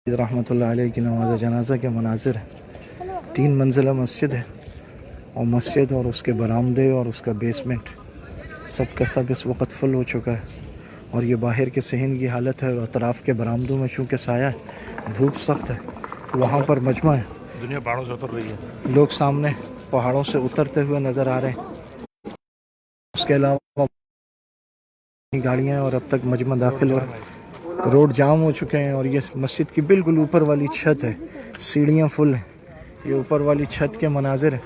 رحمۃ اللہ علیہ کی نماز جنازہ کے مناظر ہیں۔ 3 منزلہ مسجد ہے، اور مسجد اور اس کے برآمدے اور اس کا بیسمنٹ سب کا سب اس وقت فل ہو چکا ہے، اور یہ باہر کے صحن کی حالت ہے۔ اطراف کے برآمدوں میں چونکہ سایہ ہے، دھوپ سخت ہے، تو وہاں پر مجمع ہے، دنیا پہاڑوں سے اتر رہی ہے، لوگ سامنے پہاڑوں سے اترتے ہوئے نظر آ رہے ہیں۔ اس کے علاوہ گاڑیاں اور اب تک مجمع داخل ہو رہا ہے، روڈ جام ہو چکے ہیں، اور یہ مسجد کی بالکل اوپر والی چھت ہے، سیڑھیاں فل ہیں، یہ اوپر والی چھت کے مناظر ہیں،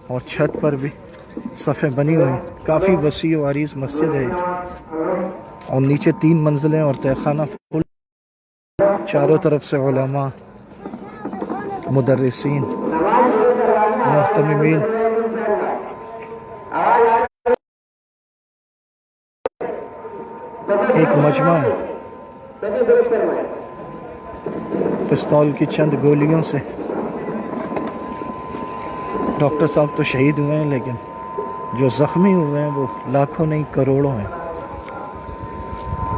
اور چھت پر بھی صفیں بنی ہوئی ہیں۔ کافی وسیع و عریض مسجد ہے، اور نیچے 3 منزلیں اور تہخانہ فل، چاروں طرف سے علماء، مدرسین، محتممین، ایک مجمع ہے۔ پستول کی چند گولیوں سے ڈاکٹر صاحب تو شہید ہوئے ہیں، لیکن جو زخمی ہوئے ہیں وہ لاکھوں نہیں کروڑوں ہیں۔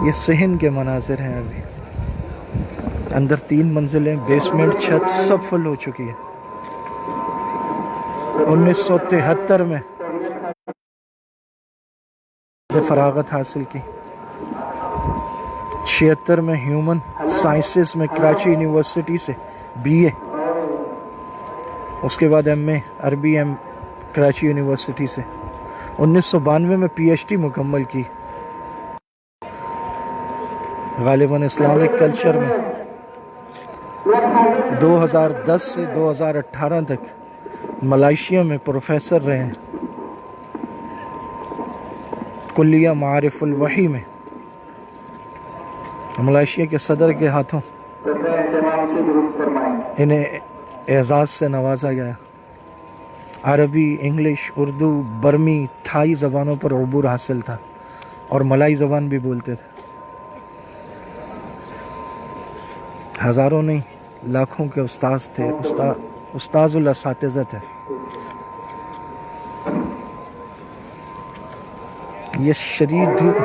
یہ صحن کے مناظر ہیں۔ ابھی اندر 3 منزلیں، بیسمنٹ، چھت سب فل ہو چکی ہے۔ 1973 میں فراغت حاصل کی، 76 میں ہیومن سائنسز میں کراچی یونیورسٹی سے BA، اس کے بعد MA عربی کراچی یونیورسٹی سے، 1992 میں PhD مکمل کی غالباً اسلامک کلچر میں۔ 2010 سے 2018 تک ملائیشیا میں پروفیسر رہے ہیں، کلیہ معارف الوحی میں۔ ملائیشیا کے صدر کے ہاتھوں انہیں اعزاز سے نوازا گیا۔ عربی، انگلش، اردو، برمی، تھائی زبانوں پر عبور حاصل تھا، اور ملائی زبان بھی بولتے تھے۔ ہزاروں نہیں، لاکھوں کے استاذ تھے، استاذ الاساتذہ تھے۔ یہ شدید دھوپ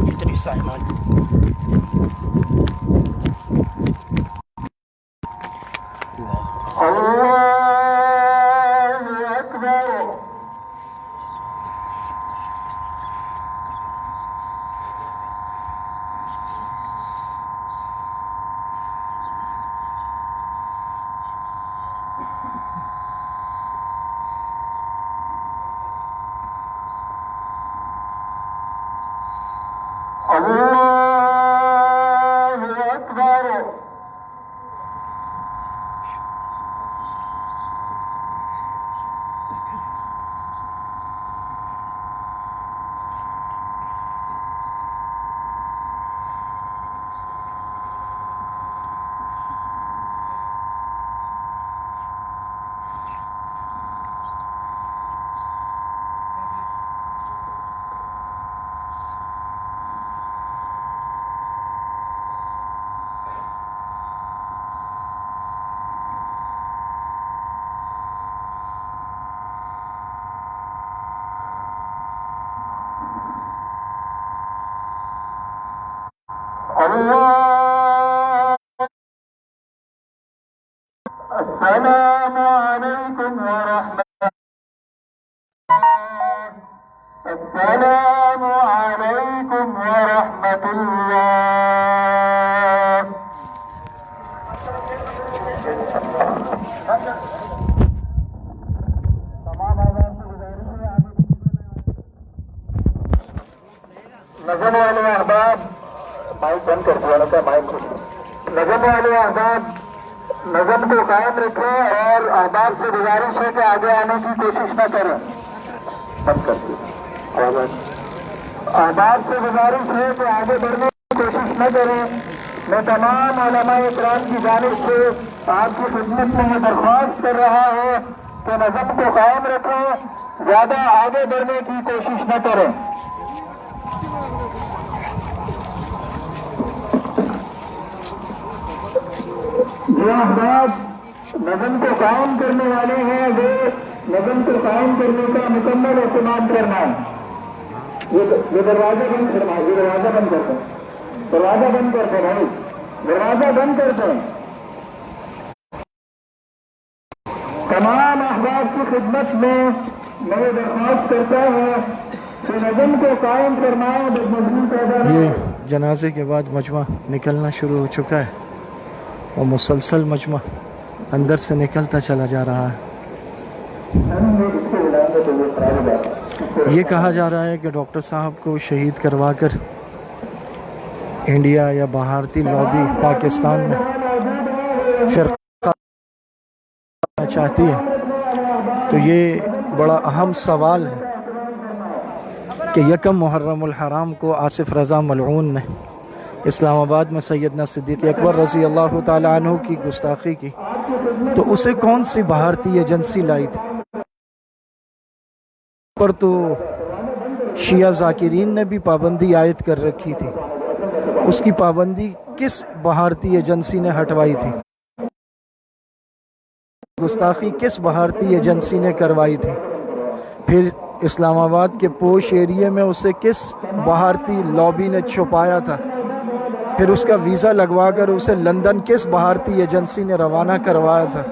کتنی سائمان السلام علیکم ورحمۃ اللہ، السلام علیکم ورحمۃ اللہ۔ نظم والے احباب، مائک بند کر دیا تھا، مائک نظم والے احباب نظم کو قائم رکھیں، اور احباب سے گزارش ہے کہ آگے آنے کی کوشش نہ کریں۔ بند کر دیں احباب سے گزارش ہے کہ آگے بڑھنے کی کوشش نہ کریں۔ میں تمام علماء اکرام کی جانب سے آپ کی خدمت میں یہ درخواست کر رہا ہوں کہ نظم کو قائم رکھیں، زیادہ آگے بڑھنے کی کوشش نہ کریں۔ جو احباب نظم کو قائم کرنے والے ہیں، وہ نظم کو قائم کرنے کا مکمل اہتمام کرنا ہے۔ یہ دروازہ بند فرمائے، یہ دروازہ بند کرتے ہیں، دروازہ بند کرتے ہیں بھائی، دروازہ بند کرتے ہیں. تمام احباب کی خدمت میں میں درخواست کرتا ہوں کہ نظم کو قائم فرمائیں. بدنظمی پیدا نہ یہ جنازے کے بعد مجمع نکلنا شروع ہو چکا ہے اور مسلسل مجمع اندر سے نکلتا چلا جا رہا ہے. یہ کہا جا رہا ہے کہ ڈاکٹر صاحب کو شہید کروا کر انڈیا یا بھارتی لابی پاکستان میں فرقہ چاہتی ہے. تو یہ بڑا اہم سوال ہے کہ یکم محرم الحرام کو آصف رضا ملعون نے اسلام آباد میں سیدنا صدیق اکبر رضی اللہ تعالیٰ عنہ کی گستاخی کی، تو اسے کون سی بھارتی ایجنسی لائی تھی؟ پر تو شیعہ ذاکرین نے بھی پابندی عائد کر رکھی تھی. اس کی پابندی کس بھارتی ایجنسی نے ہٹوائی تھی؟ گستاخی کس بھارتی ایجنسی نے کروائی تھی؟ پھر اسلام آباد کے پوش ایریے میں اسے کس بھارتی لابی نے چھپایا تھا؟ پھر اس کا ویزا لگوا کر اسے لندن کس بھارتی ایجنسی نے روانہ کروایا تھا؟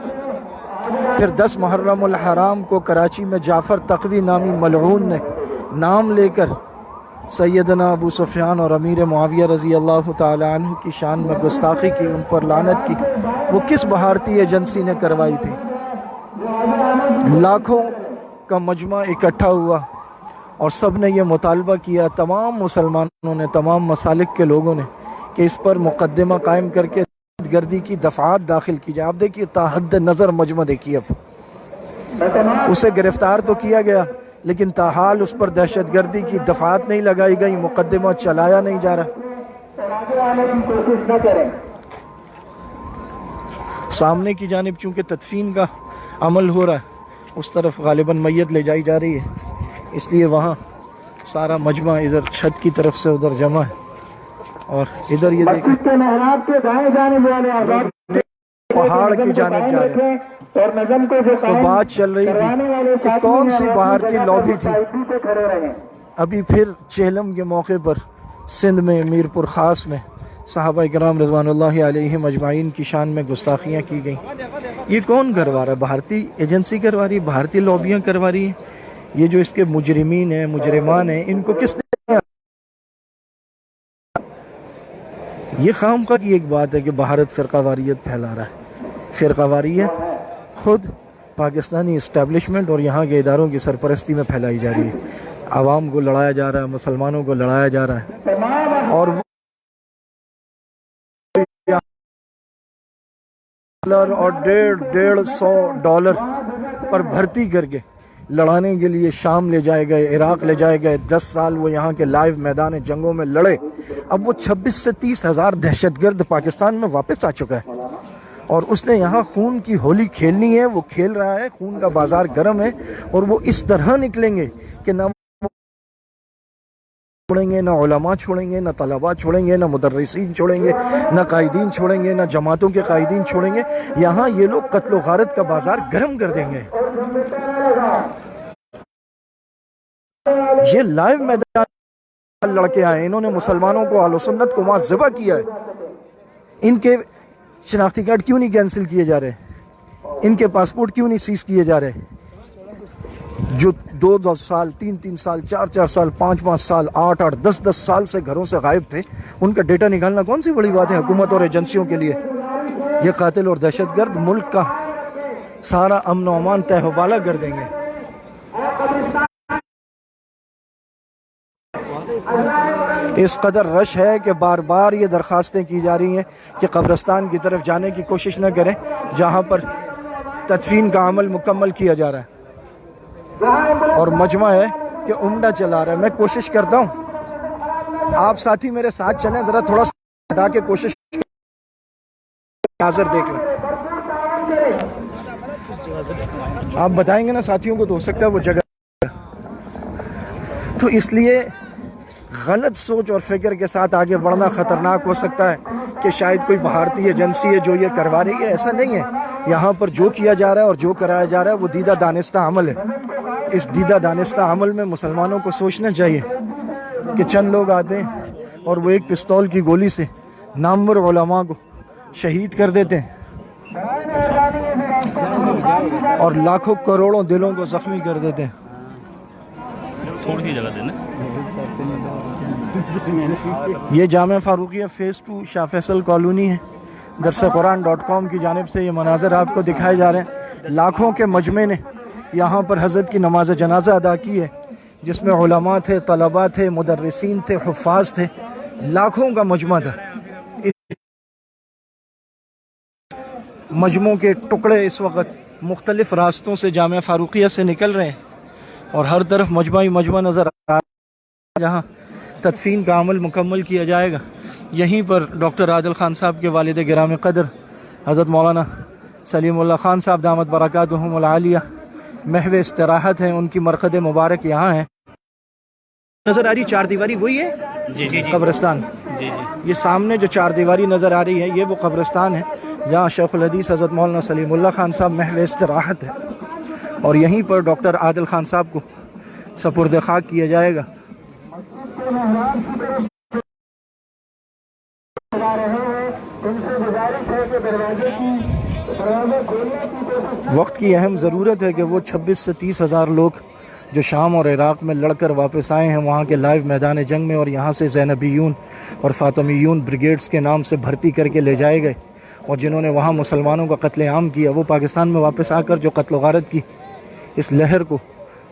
پھر 10 محرم الحرام کو کراچی میں جعفر تقوی نامی ملعون نے نام لے کر سیدنا ابو سفیان اور امیر معاویہ رضی اللہ تعالیٰ عنہ کی شان میں گستاخی کی، ان پر لعنت کی، وہ کس بھارتی ایجنسی نے کروائی تھی؟ لاکھوں کا مجمع اکٹھا ہوا اور سب نے یہ مطالبہ کیا، تمام مسلمانوں نے، تمام مسالک کے لوگوں نے، کہ اس پر مقدمہ قائم کر کے دہشت گردی کی دفعات داخل کی جائے. آپ دیکھیے تاحد نظر مجمع دیکھیے، اب اسے گرفتار تو کیا گیا لیکن تاحال اس پر دہشت گردی کی دفعات نہیں لگائی گئی، مقدمہ چلایا نہیں جا رہا. سامنے کی جانب چونکہ تدفین کا عمل ہو رہا ہے، اس طرف غالباً میت لے جائی جا رہی ہے، اس لیے وہاں سارا مجمع ادھر چھت کی طرف سے ادھر جمع ہے. اور ادھر یہ دیکھیں پہاڑ کی جانب جا رہے ہیں. تو بات چل رہی تھی کہ کون سی بھارتی لابی تھی. ابھی پھر چہلم کے موقع پر سندھ میں میر پور خاص میں صحابہ کرام رضوان اللہ علیہم اجمعین کی شان میں گستاخیاں کی گئیں. یہ کون کروا رہا ہے؟ بھارتی ایجنسی کروا رہی ہے، بھارتی لابیاں کروا رہی ہیں. یہ جو اس کے مجرمین ہیں، مجرمان ہیں، ان کو کس نے؟ یہ خامخواہ کی ایک بات ہے کہ بھارت فرقہ واریت پھیلا رہا ہے. فرقہ واریت خود پاکستانی اسٹیبلشمنٹ اور یہاں کے اداروں کی سرپرستی میں پھیلائی جا رہی ہے. عوام کو لڑایا جا رہا ہے، مسلمانوں کو لڑایا جا رہا ہے، اور اور $150 پر بھرتی کر کے لڑانے کے لیے شام لے جائے گئے، عراق لے جائے گئے. 10 سال وہ یہاں کے لائیو میدان جنگوں میں لڑے. اب وہ 26 سے 30 ہزار دہشت گرد پاکستان میں واپس آ چکا ہے اور اس نے یہاں خون کی ہولی کھیلنی ہے. وہ کھیل رہا ہے، خون کا بازار گرم ہے، اور وہ اس طرح نکلیں گے کہ نہ چھوڑیں گے، نہ علماء چھوڑیں گے، نہ طلباء چھوڑیں گے، نہ مدرسین چھوڑیں گے، نہ قائدین چھوڑیں گے، نہ جماعتوں کے قائدین چھوڑیں گے. یہاں یہ لوگ قتل و غارت کا بازار گرم کر دیں گے. یہ لائیو میدان لڑکے آئے، انہوں نے مسلمانوں کو، اہل سنت کو وہاں ذبح کیا ہے. ان کے شناختی کارڈ کیوں نہیں کینسل کیے جا رہے؟ ان کے پاسپورٹ کیوں نہیں سیز کیے جا رہے؟ جو 2 سال، 3 سال، 4 سال، 5 سال، 8 10 سال سے گھروں سے غائب تھے، ان کا ڈیٹا نکالنا کون سی بڑی بات ہے حکومت اور ایجنسیوں کے لیے؟ یہ قاتل اور دہشت گرد ملک کا سارا امن و امان تہہ و بالا کر دیں گے. اس قدر رش ہے کہ بار بار یہ درخواستیں کی جا رہی ہیں کہ قبرستان کی طرف جانے کی کوشش نہ کریں جہاں پر تدفین کا عمل مکمل کیا جا رہا ہے. اور مجمع ہے کہ عمدہ چلا رہا ہے. میں کوشش کرتا ہوں آپ ساتھی میرے ساتھ چلیں، ذرا تھوڑا سا ہٹا کے کوشش ناظر دیکھ لیں. آپ بتائیں گے نا ساتھیوں کو تو ہو سکتا ہے وہ جگہ. تو اس لیے غلط سوچ اور فکر کے ساتھ آگے بڑھنا خطرناک ہو سکتا ہے کہ شاید کوئی بھارتی ایجنسی ہے جو یہ کروا رہی ہے. ایسا نہیں ہے. یہاں پر جو کیا جا رہا ہے اور جو کرایا جا رہا ہے وہ دیدہ دانستہ عمل ہے. اس دیدہ دانستہ عمل میں مسلمانوں کو سوچنا چاہیے کہ چند لوگ آتے ہیں اور وہ ایک پستول کی گولی سے نامور علماء کو شہید کر دیتے ہیں اور لاکھوں کروڑوں دلوں کو زخمی کر دیتے ہیں. تھوڑی سی جگہ دینا. یہ جامعہ فاروقیہ فیس 2 شاہ فیصل کالونی ہے. درسقرآن.com کی جانب سے یہ مناظر آپ کو دکھائے جا رہے ہیں. لاکھوں کے مجمع نے یہاں پر حضرت کی نماز جنازہ ادا کی ہے، جس میں علماء تھے، طلباء تھے، مدرسین تھے، حفاظ تھے. لاکھوں کا مجمع تھا. مجموعوں کے ٹکڑے اس وقت مختلف راستوں سے جامعہ فاروقیہ سے نکل رہے ہیں اور ہر طرف مجمع ہی مجمع نظر آ رہا ہے. جہاں تدفین کا عمل مکمل کیا جائے گا، یہیں پر ڈاکٹر عادل خان صاحب کے والد گرامی قدر حضرت مولانا سلیم اللہ خان صاحب دامت برکاتہم العالیہ محو استراحت ہیں. ان کی مرقد مبارک یہاں ہے. نظر آ رہی چار دیواری وہی ہے جی جی جی قبرستان. جی جی. یہ سامنے جو چار دیواری نظر آ رہی ہے یہ وہ قبرستان ہے جہاں شیخ الحدیث حضرت مولانا سلیم اللہ خان صاحب محو استراحت ہے، اور یہیں پر ڈاکٹر عادل خان صاحب کو سپرد خاک کیا جائے گا. وقت کی اہم ضرورت ہے کہ وہ 26 سے 30 ہزار لوگ جو شام اور عراق میں لڑ کر واپس آئے ہیں وہاں کے لائیو میدان جنگ میں، اور یہاں سے زینبیون اور فاطمیون بریگیڈز کے نام سے بھرتی کر کے لے جائے گئے، اور جنہوں نے وہاں مسلمانوں کا قتل عام کیا وہ پاکستان میں واپس آ کر جو قتل و غارت کی اس لہر کو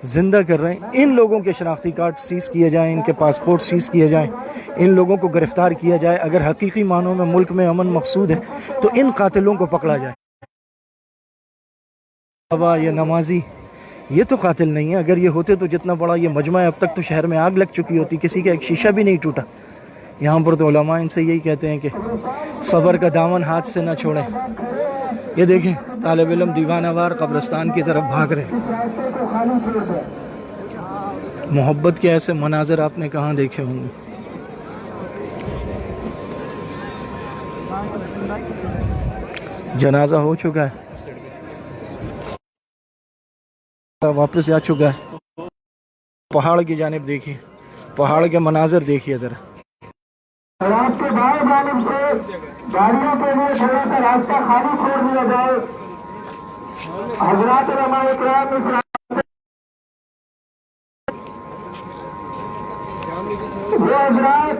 زندہ کر رہے ہیں. ان لوگوں کے شناختی کارڈ سیز کیے جائیں، ان کے پاسپورٹ سیز کیے جائیں، ان لوگوں کو گرفتار کیا جائے. اگر حقیقی معنوں میں ملک میں امن مقصود ہے تو ان قاتلوں کو پکڑا جائے. یہ نمازی یہ تو قاتل نہیں ہے. اگر یہ ہوتے تو جتنا بڑا یہ مجمع ہے اب تک تو شہر میں آگ لگ چکی ہوتی، کسی کا ایک شیشہ بھی نہیں ٹوٹا. یہاں پر تو علماء ان سے یہی کہتے ہیں کہ صبر کا دامن ہاتھ سے نہ چھوڑیں. یہ دیکھیں طالب علم دیوانہ وار قبرستان کی طرف بھاگ رہے ہیں. محبت کے ایسے مناظر آپ نے کہاں دیکھے ہوں گے. جنازہ ہو چکا ہے، واپس آ چکا ہے. پہاڑ کی جانب دیکھیے، پہاڑ کے مناظر دیکھیے ذرا. آپ کے بائیں جانب سے گاڑیوں کے لیے تھوڑا سا راستہ خالی چھوڑ دیا جائے. حضرات علماء اکرام اس وہ حضرات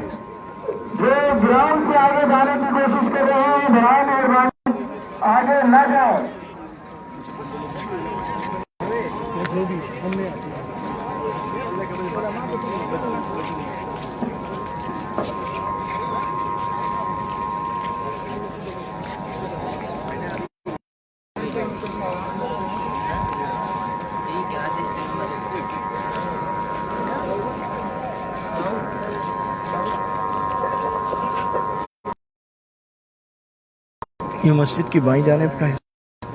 جو گراؤنڈ سے آگے جانے کی کوشش کر رہے ہیں برائے مہربانی آگے نہ جائیں. یہ مسجد کی بائیں جانب کا حصہ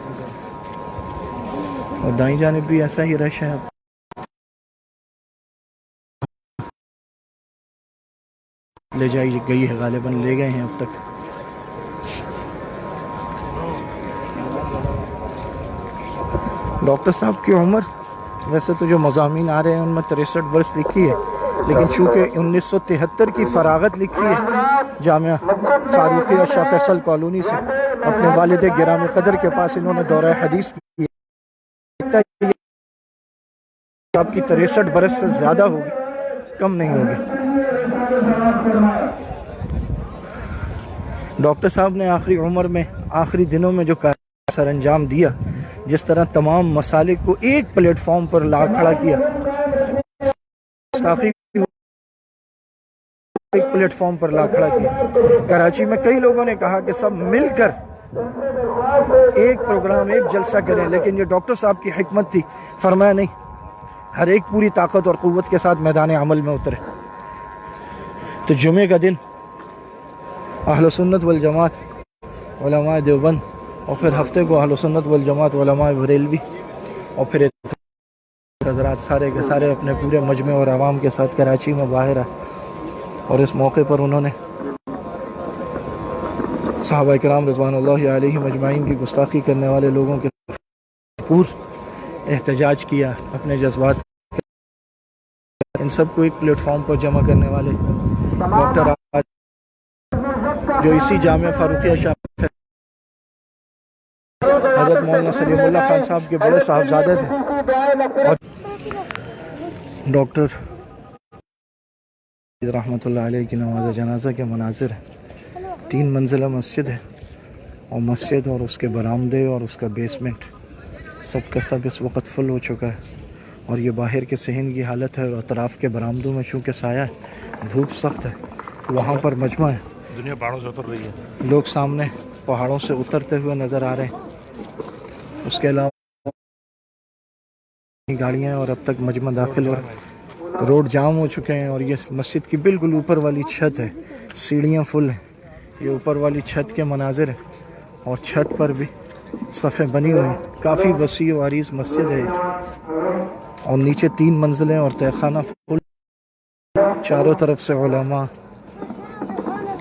اور دائیں جانب بھی ایسا ہی رش ہے. لے جائی گئی ہے، غالباً لے گئے ہیں اب تک. ڈاکٹر صاحب کی عمر ویسے تو جو مضامین آ رہے ہیں ان میں 63 برس لکھی ہے، لیکن چونکہ 1973 کی فراغت لکھی ہے جامعہ فاروقیہ شاہ فیصل کالونی سے اپنے والد گرامی قدر کے پاس انہوں نے دورہ حدیث کی. آپ کی 63 برس سے زیادہ ہوگی، کم نہیں ہوگی. ڈاکٹر صاحب نے آخری عمر میں آخری دنوں میں جو سر انجام دیا، جس طرح تمام مسالک کو ایک پلیٹ فارم پر لا کھڑا کیا، ایک پلیٹ فارم پر لا کھڑا کیا. کراچی میں کئی لوگوں نے کہا کہ سب مل کر ایک پروگرام ایک جلسہ کریں، لیکن یہ ڈاکٹر صاحب کی حکمت تھی. فرمایا نہیں، ہر ایک پوری طاقت اور قوت کے ساتھ میدان عمل میں اترے. تو جمعے کا دن اہل سنت والجماعت علماء دیوبند، اور پھر ہفتے کو اہل سنت والجماعت علماء بریلوی، اور پھر حضرات سارے کے سارے اپنے پورے مجمع اور عوام کے ساتھ کراچی میں باہر آئے. اور اس موقع پر انہوں نے صحابہ کرام رضوان اللہ علیہ مجمعین کی گستاخی کرنے والے لوگوں کے پور احتجاج کیا، اپنے جذبات ان سب کو ایک پلیٹ فارم پر جمع کرنے والے ڈاکٹر جو اسی جامعہ فاروقیہ شاہ حضرت مولانا سلیم اللہ خان صاحب کے بڑے صاحبزادے تھے، اور ڈاکٹر رحمۃ اللہ علیہ کی نماز جنازہ کے مناظر ہیں۔ 3 منزلہ مسجد ہے، اور مسجد اور اس کے برآمدے اور اس کا بیسمنٹ سب کا سب اس وقت فل ہو چکا ہے، اور یہ باہر کے صحن کی حالت ہے، اور اطراف کے برآمدوں میں چونکہ سایہ ہے، دھوپ سخت ہے، تو وہاں پر مجمع ہے۔ دنیا پہاڑوں سے اتر رہی ہے، لوگ سامنے پہاڑوں سے اترتے ہوئے نظر آ رہے ہیں، اس کے علاوہ گاڑیاں ہیں، اور اب تک مجمع داخل ہو، روڈ جام ہو چکے ہیں، اور یہ مسجد کی بالکل اوپر والی چھت ہے، سیڑھیاں فل ہیں، یہ اوپر والی چھت کے مناظر ہیں، اور چھت پر بھی صفیں بنی ہوئی ہیں، کافی وسیع و عریض مسجد ہے، اور نیچے 3 منزلیں اور تہخانہ فل، چاروں طرف سے علماء،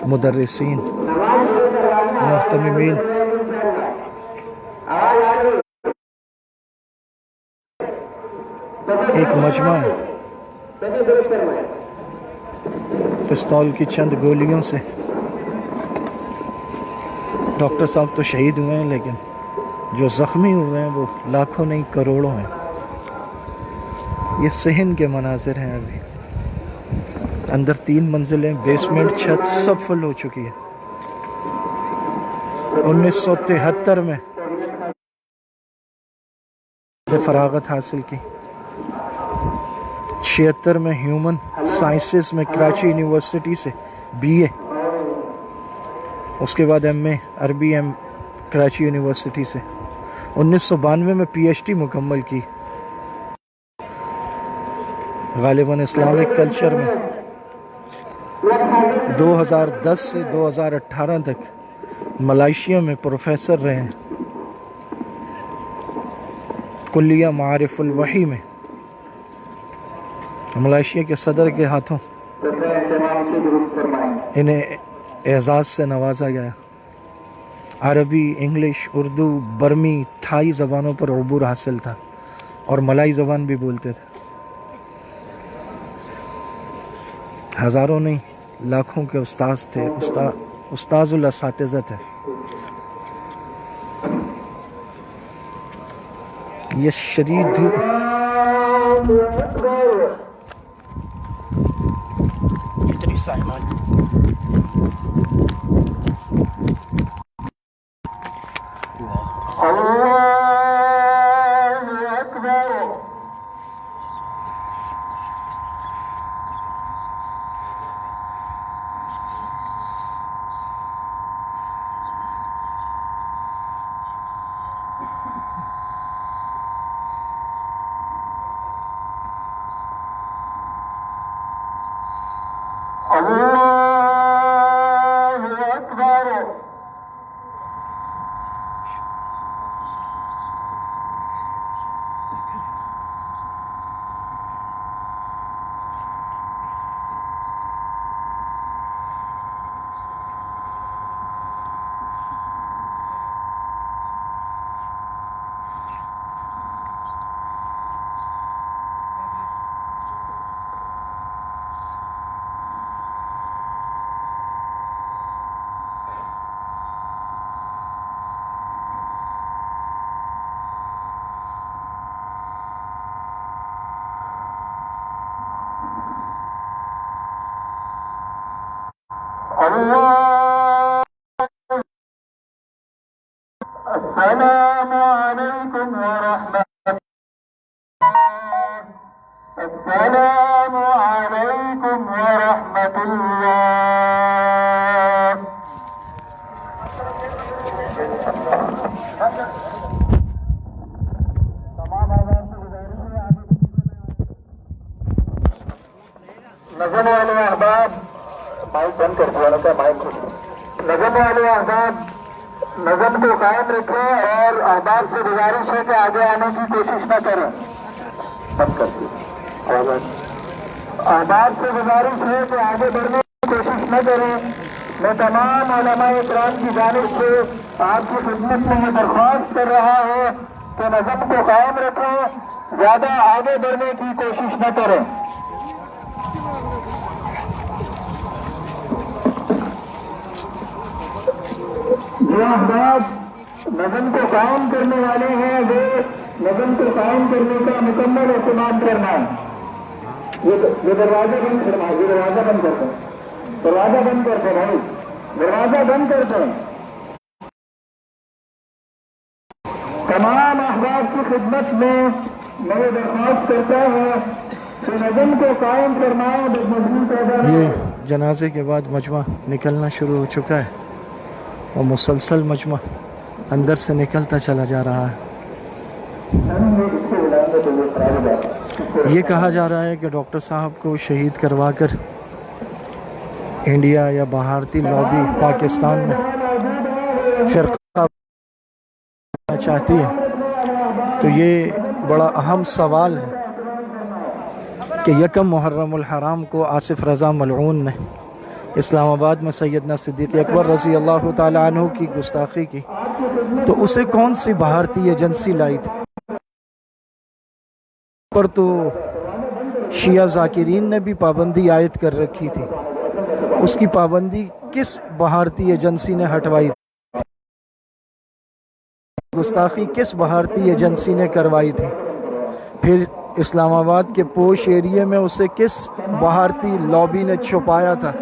مدرسین، محتممین، ایک مجمع ہے۔ پستول کی چند گولیوں سے ڈاکٹر صاحب تو شہید ہوئے ہیں، لیکن جو زخمی ہوئے ہیں وہ لاکھوں نہیں کروڑوں ہیں۔ یہ صحن کے مناظر ہیں، ابھی اندر 3 منزلیں، بیسمنٹ، چھت سب فل ہو چکی ہے۔ 1973 میں فراغت حاصل کی، 76 میں ہیومن سائنسز میں کراچی یونیورسٹی سے BA، اس کے بعد MA عربی کراچی یونیورسٹی سے، 1992 میں PhD مکمل کی غالباً اسلامک کلچر میں۔ 2010 سے 2018 تک ملائیشیا میں پروفیسر رہے ہیں، کلیہ معارف الوحی میں، ملائیشیا کے صدر کے ہاتھوں انہیں اعزاز سے نوازا گیا۔ عربی، انگلش، اردو، برمی، تھائی زبانوں پر عبور حاصل تھا، اور ملائی زبان بھی بولتے تھے۔ ہزاروں نہیں، لاکھوں کے استاذ تھے، استاذ الاساتذہ تھے۔ یہ شدید دھوپ کتنی سائمان السلام علیکم ورحمۃ اللہ، السلام علیکم ورحمۃ اللہ۔ نظم والے احباب، مائک بند کر دیا تھا، مائک نظم والے احباب نظم کو قائم رکھیں، اور احباب سے گزارش ہے کہ آگے آنے کی کوشش نہ کریں۔ بند کر دیں۔ احباب سے گزارش ہے کہ آگے بڑھنے کی کوشش نہ کریں۔ میں تمام علماء اکرام کی جانب سے آپ کی خدمت میں یہ درخواست کر رہا ہوں کہ نظم کو قائم رکھیں، زیادہ آگے بڑھنے کی کوشش نہ کریں۔ احباب نظم کو قائم کرنے والے ہیں وہ نظم کو قائم کرنے کا مکمل اہتمام کرنا ہے. یہ دروازہ بند کرنا ہے, یہ دروازہ بند کرتے ہیں, دروازہ بند کرتے ہیں بھائی, دروازہ بند کرتے ہیں. تمام احباب کی خدمت میں میں یہ درخواست کرتا ہوں کہ نظم کو قائم فرمائیں. بدنظمی پیدا نہ یہ جنازے کے بعد مجمع نکلنا شروع ہو چکا ہے اور مسلسل مجمع اندر سے نکلتا چلا جا رہا ہے. یہ کہا جا رہا ہے کہ ڈاکٹر صاحب کو شہید کروا کر انڈیا یا بھارتی لابی پاکستان میں فرقہ چاہتی ہے. تو یہ بڑا اہم سوال ہے کہ یکم محرم الحرام کو آصف رضا ملعون نے اسلام آباد میں سیدنا صدیق اکبر رضی اللہ تعالیٰ عنہ کی گستاخی کی, تو اسے کون سی بھارتی ایجنسی لائی تھی؟ پر تو شیعہ ذاکرین نے بھی پابندی عائد کر رکھی تھی. اس کی پابندی کس بھارتی ایجنسی نے ہٹوائی تھی؟ گستاخی کس بھارتی ایجنسی نے کروائی تھی؟ پھر اسلام آباد کے پوش ایریے میں اسے کس بھارتی لابی نے چھپایا تھا؟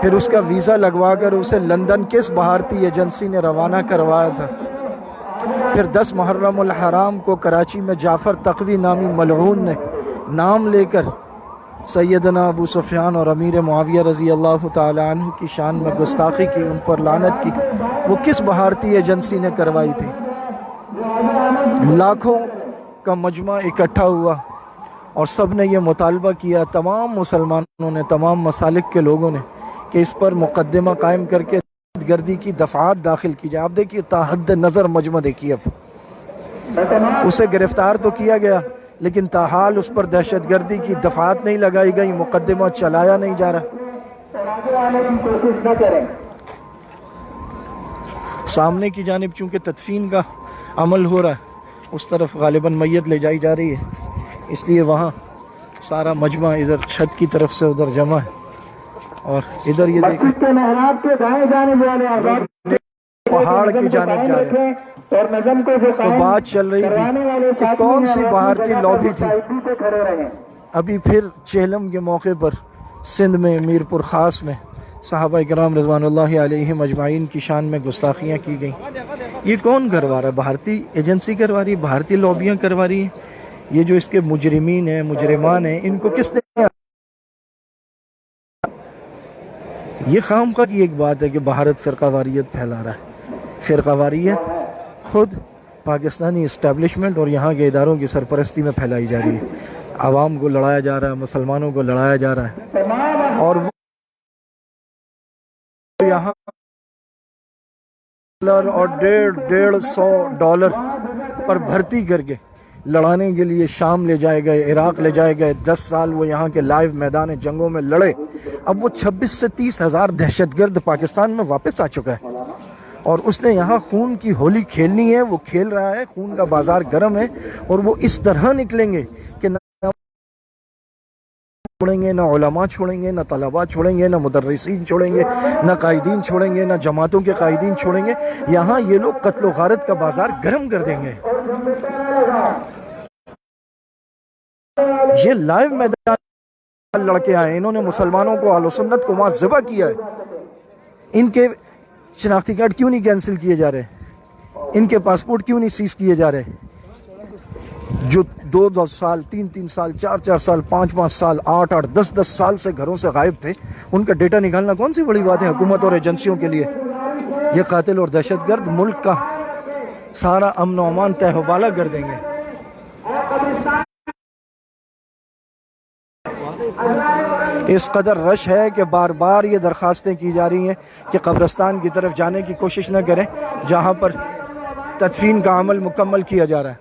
پھر اس کا ویزا لگوا کر اسے لندن کس بھارتی ایجنسی نے روانہ کروایا تھا؟ پھر 10 محرم الحرام کو کراچی میں جعفر تقوی نامی ملعون نے نام لے کر سیدنا ابو سفیان اور امیر معاویہ رضی اللہ تعالیٰ عنہ کی شان میں گستاخی کی, ان پر لعنت کی, وہ کس بھارتی ایجنسی نے کروائی تھی؟ لاکھوں کا مجمع اکٹھا ہوا اور سب نے یہ مطالبہ کیا, تمام مسلمانوں نے, تمام مسالک کے لوگوں نے, کہ اس پر مقدمہ قائم کر کے دہشت گردی کی دفعات داخل کی جائے. آپ دیکھیے تاحد نظر مجمع دیکھیے, اب اسے گرفتار تو کیا گیا لیکن تاحال اس پر دہشت گردی کی دفعات نہیں لگائی گئی, مقدمہ چلایا نہیں جا رہا. سامنے کی جانب چونکہ تدفین کا عمل ہو رہا ہے, اس طرف غالباً میت لے جائی جا رہی ہے, اس لیے وہاں سارا مجمع ادھر چھت کی طرف سے ادھر جمع ہے. اور ادھر یہ دیکھیں پہاڑ کی جانب جا رہے ہیں. تو بات چل رہی تھی کہ کون سی بھارتی لابی تھی. ابھی پھر چہلم کے موقع پر سندھ میں میر پور خاص میں صحابہ کرام رضوان اللہ علیہم اجمعین کی شان میں گستاخیاں کی گئیں. یہ کون کروا رہا ہے؟ بھارتی ایجنسی کروا رہی ہے, بھارتی لابیاں کروا رہی ہیں. یہ جو اس کے مجرمین ہیں, مجرمان ہیں, ان کو کس نے؟ یہ خامخواہ کی ایک بات ہے کہ بھارت فرقہ واریت پھیلا رہا ہے. فرقہ واریت خود پاکستانی اسٹیبلشمنٹ اور یہاں کے اداروں کی سرپرستی میں پھیلائی جا رہی ہے. عوام کو لڑایا جا رہا ہے, مسلمانوں کو لڑایا جا رہا ہے, اور وہ یہاں اور $150 پر بھرتی کر کے لڑانے کے لیے شام لے جائے گئے, عراق لے جائے گئے. 10 سال وہ یہاں کے لائیو میدان جنگوں میں لڑے. اب وہ 26 سے 30 ہزار دہشت گرد پاکستان میں واپس آ چکا ہے, اور اس نے یہاں خون کی ہولی کھیلنی ہے. وہ کھیل رہا ہے, خون کا بازار گرم ہے, اور وہ اس طرح نکلیں گے کہ نہ چھوڑیں گے, نہ علماء چھوڑیں گے, نہ طلباء چھوڑیں گے, نہ مدرسین چھوڑیں گے, نہ قائدین چھوڑیں گے, نہ جماعتوں کے قائدین چھوڑیں گے. یہاں یہ لوگ قتل و غارت کا بازار گرم کر دیں گے. یہ لائیو میدان لڑکے آئے, انہوں نے مسلمانوں کو اہل سنت کو وہاں ذبح کیا ہے. ان کے شناختی کارڈ کیوں نہیں کینسل کیے جا رہے؟ ان کے پاسپورٹ کیوں نہیں سیز کیے جا رہے؟ جو 2 سال 3 سال 4 سال 5 سال 8 10 سال سے گھروں سے غائب تھے, ان کا ڈیٹا نکالنا کون سی بڑی بات ہے حکومت اور ایجنسیوں کے لیے؟ یہ قاتل اور دہشت گرد ملک کا سارا امن و امان تہہ و بالا کر دیں گے. اس قدر رش ہے کہ بار بار یہ درخواستیں کی جا رہی ہیں کہ قبرستان کی طرف جانے کی کوشش نہ کریں جہاں پر تدفین کا عمل مکمل کیا جا رہا ہے.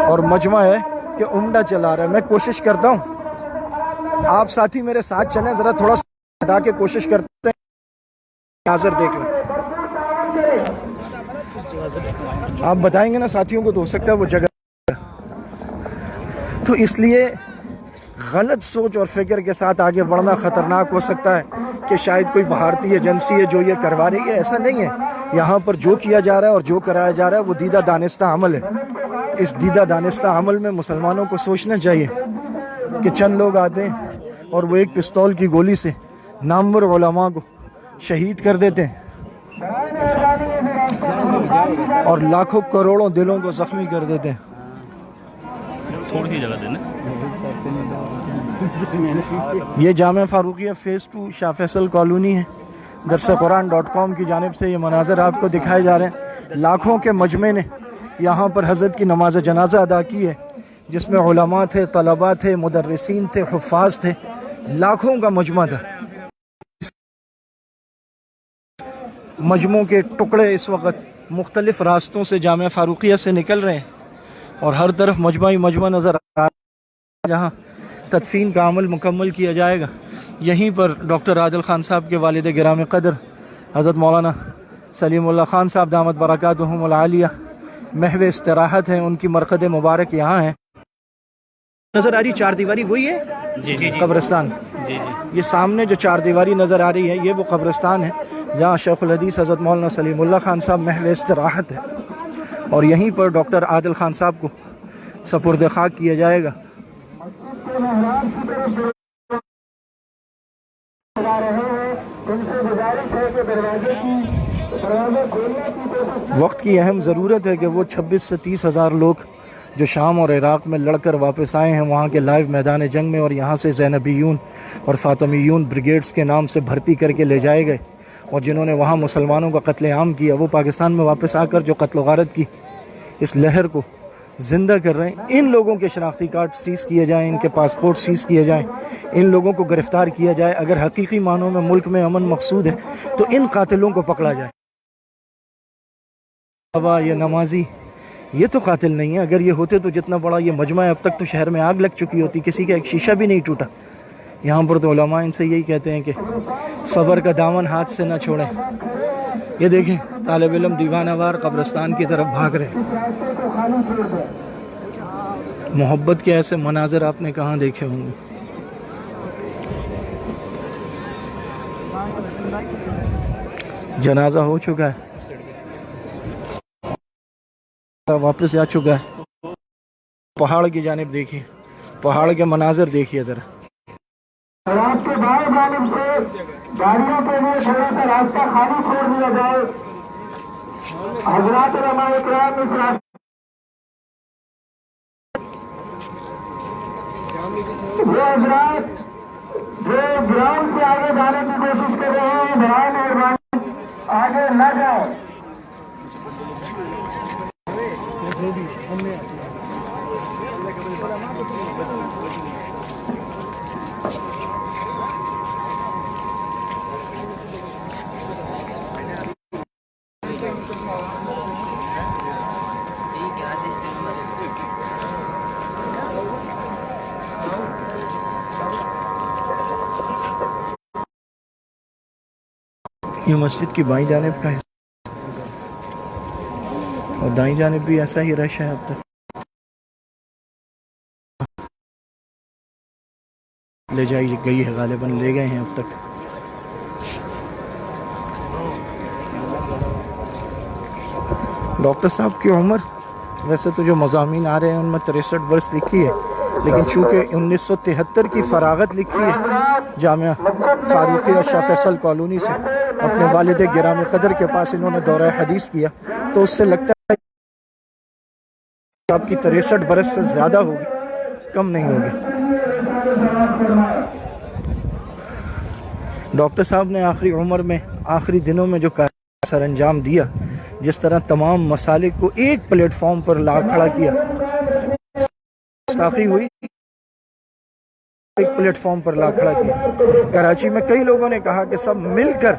اور مجمع ہے کہ عمدہ چلا رہا ہے. میں کوشش کرتا ہوں آپ ساتھی میرے ساتھ چلیں, ذرا تھوڑا سا ادا کے کوشش کرتے ہیں, حاضر دیکھ لیں. آپ بتائیں گے نا ساتھیوں کو تو ہو سکتا ہے وہ جگہ. تو اس لیے غلط سوچ اور فکر کے ساتھ آگے بڑھنا خطرناک ہو سکتا ہے کہ شاید کوئی بھارتی ایجنسی ہے جو یہ کروا رہی ہے. ایسا نہیں ہے. یہاں پر جو کیا جا رہا ہے اور جو کرایا جا رہا ہے وہ دیدہ دانستہ عمل ہے. اس دیدہ دانستہ عمل میں مسلمانوں کو سوچنا چاہیے کہ چند لوگ آتے ہیں اور وہ ایک پستول کی گولی سے نامور علماء کو شہید کر دیتے ہیں اور لاکھوں کروڑوں دلوں کو زخمی کر دیتے ہیں. تھوڑی سی جگہ دینا. یہ جامعہ فاروقیہ فیز 2 شاہ فیصل کالونی ہے. درسقرآن.com کی جانب سے یہ مناظر آپ کو دکھائے جا رہے ہیں. لاکھوں کے مجمع نے یہاں پر حضرت کی نماز جنازہ ادا کی ہے جس میں علماء تھے, طلباء تھے, مدرسین تھے, حفاظ تھے. لاکھوں کا مجمع تھا. مجموعوں کے ٹکڑے اس وقت مختلف راستوں سے جامعہ فاروقیہ سے نکل رہے ہیں اور ہر طرف مجمع نظر آ رہا ہے جہاں تدفین کا عمل مکمل کیا جائے گا. یہیں پر ڈاکٹر عادل خان صاحب کے والد گرامی قدر حضرت مولانا سلیم اللہ خان صاحب دامت برکاتہم العالیہ محو استراحت ہیں. ان کی مرقد مبارک یہاں ہے. نظر آ رہی چار دیواری وہی ہے جی جی قبرستان. جی جی. یہ سامنے جو چار دیواری نظر آ رہی ہے یہ وہ قبرستان ہے جہاں شیخ الحدیث حضرت مولانا سلیم اللہ خان صاحب محو استراحت ہے اور یہیں پر ڈاکٹر عادل خان صاحب کو سپرد خاک کیا جائے گا. وقت کی اہم ضرورت ہے کہ وہ 26 سے 30 ہزار لوگ جو شام اور عراق میں لڑ کر واپس آئے ہیں وہاں کے لائیو میدان جنگ میں اور یہاں سے زینبیون اور فاطمیون بریگیڈز کے نام سے بھرتی کر کے لے جائے گئے اور جنہوں نے وہاں مسلمانوں کا قتل عام کیا وہ پاکستان میں واپس آ کر جو قتل و غارت کی اس لہر کو زندہ کر رہے ہیں. ان لوگوں کے شناختی کارڈ سیز کیے جائیں, ان کے پاسپورٹ سیز کیے جائیں, ان لوگوں کو گرفتار کیا جائے. اگر حقیقی معنوں میں ملک میں امن مقصود ہے تو ان قاتلوں کو پکڑا جائے. بابا یہ نمازی یہ تو قاتل نہیں ہے. اگر یہ ہوتے تو جتنا بڑا یہ مجمع ہے اب تک تو شہر میں آگ لگ چکی ہوتی, کسی کا ایک شیشہ بھی نہیں ٹوٹا. یہاں پر تو علماء ان سے یہی کہتے ہیں کہ صبر کا دامن ہاتھ سے نہ چھوڑیں. یہ دیکھیں طالب علم دیوانہ وار قبرستان کی طرف بھاگ رہے ہیں. محبت کے ایسے مناظر آپ نے کہاں دیکھے ہوں گے. جنازہ ہو چکا ہے, واپس جا چکا ہے. پہاڑ کی جانب دیکھیے, پہاڑ کے مناظر دیکھیے ذرا. رات کے بائیں جانب سے گاڑیوں کے لیے تھوڑا سا راستہ خالی چھوڑ دیا جائے. حضرات علماء اکرام اس راستے وہ حضرات جو گراؤنڈ سے آگے جانے کی کوشش کر رہے ہیں برائے مہربانی آگے نہ جائیں. یہ مسجد کی بائیں جانب کا حصہ اور دائیں جانب بھی ایسا ہی رش ہے اب تک. لے جائی گئی ہے غالباً, لے گئے ہیں اب تک. ڈاکٹر صاحب کی عمر ویسے تو جو مضامین آ رہے ہیں ان میں 63 برس لکھی ہے, لیکن چونکہ 1973 کی فراغت لکھی ہے جامعہ فاروقیہ شاہ فیصل کالونی سے اپنے والد گرامی قدر کے پاس انہوں نے دورہ حدیث کیا تو اس سے لگتا ہے کہ آپ کی 63 برس سے زیادہ ہوگی, کم نہیں ہوگی. ڈاکٹر صاحب نے آخری عمر میں آخری دنوں میں جو سر انجام دیا, جس طرح تمام مسالک کو ایک پلیٹ فارم پر لا کھڑا کیا, گستاخی ہوئی, ایک پلیٹ فارم پر لا کھڑا کیا. کراچی میں کئی لوگوں نے کہا کہ سب مل کر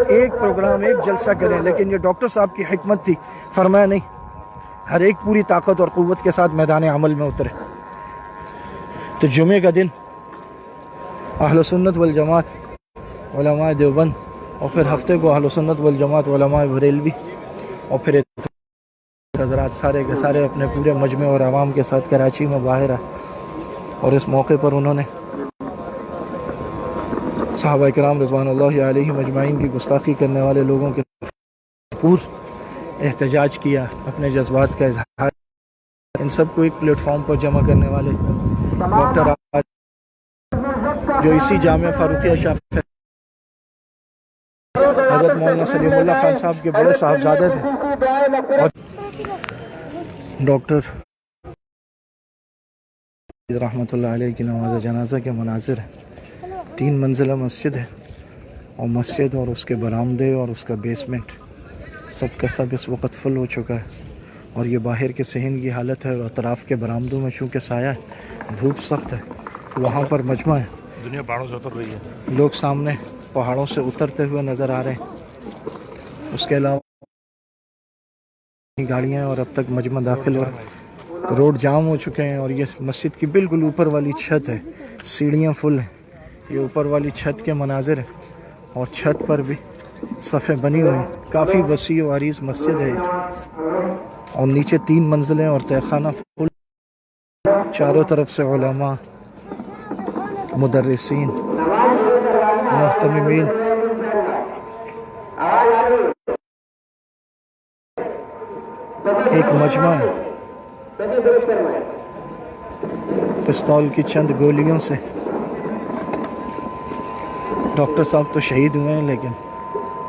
ایک پروگرام ایک جلسہ کریں, لیکن یہ ڈاکٹر صاحب کی حکمت تھی. فرمایا نہیں, ہر ایک پوری طاقت اور قوت کے ساتھ میدان عمل میں اترے. تو جمعے کا دن اہل سنت والجماعت علماء دیوبند اور پھر ہفتے کو اہل سنت والجماعت علماء بریلوی اور پھر حضرات سارے کے سارے اپنے پورے مجمع اور عوام کے ساتھ کراچی میں باہر آئے اور اس موقع پر انہوں نے صحابہ کرام رضوان اللہ علیہم اجمعین کی گستاخی کرنے والے لوگوں کے پور احتجاج کیا، اپنے جذبات کا اظہار، ان سب کو ایک پلیٹ فارم پر جمع کرنے والے ڈاکٹر جو اسی جامعہ فاروقیہ شافی حضرت مولانا سلیم اللہ خان صاحب کے بڑے صاحبزادے تھے، اور ڈاکٹر رحمۃ اللہ علیہ کی نماز جنازہ کے مناظر ہیں۔ 3 منزلہ مسجد ہے، اور مسجد اور اس کے برآمدے اور اس کا بیسمنٹ سب کا سب اس وقت فل ہو چکا ہے، اور یہ باہر کے صحن کی حالت ہے، اور اطراف کے برآمدوں میں چونکہ سایہ ہے، دھوپ سخت ہے، تو وہاں پر مجمع ہے، دنیا پہاڑوں سے اتر رہی ہے، لوگ سامنے پہاڑوں سے اترتے ہوئے نظر آ رہے ہیں۔ اس کے علاوہ گاڑیاں، اور اب تک مجمع داخل اور روڈ جام ہو چکے ہیں، اور یہ مسجد کی بالکل اوپر والی چھت ہے، سیڑھیاں فل ہیں، یہ اوپر والی چھت کے مناظر ہیں، اور چھت پر بھی صفیں بنی ہوئی ہیں، کافی وسیع و عریض مسجد ہے، اور نیچے 3 منزلیں اور تہخانہ فل، چاروں طرف سے علماء، مدرسین، محتممین، ایک مجمع ہے۔ پستول کی چند گولیوں سے ڈاکٹر صاحب تو شہید ہوئے ہیں، لیکن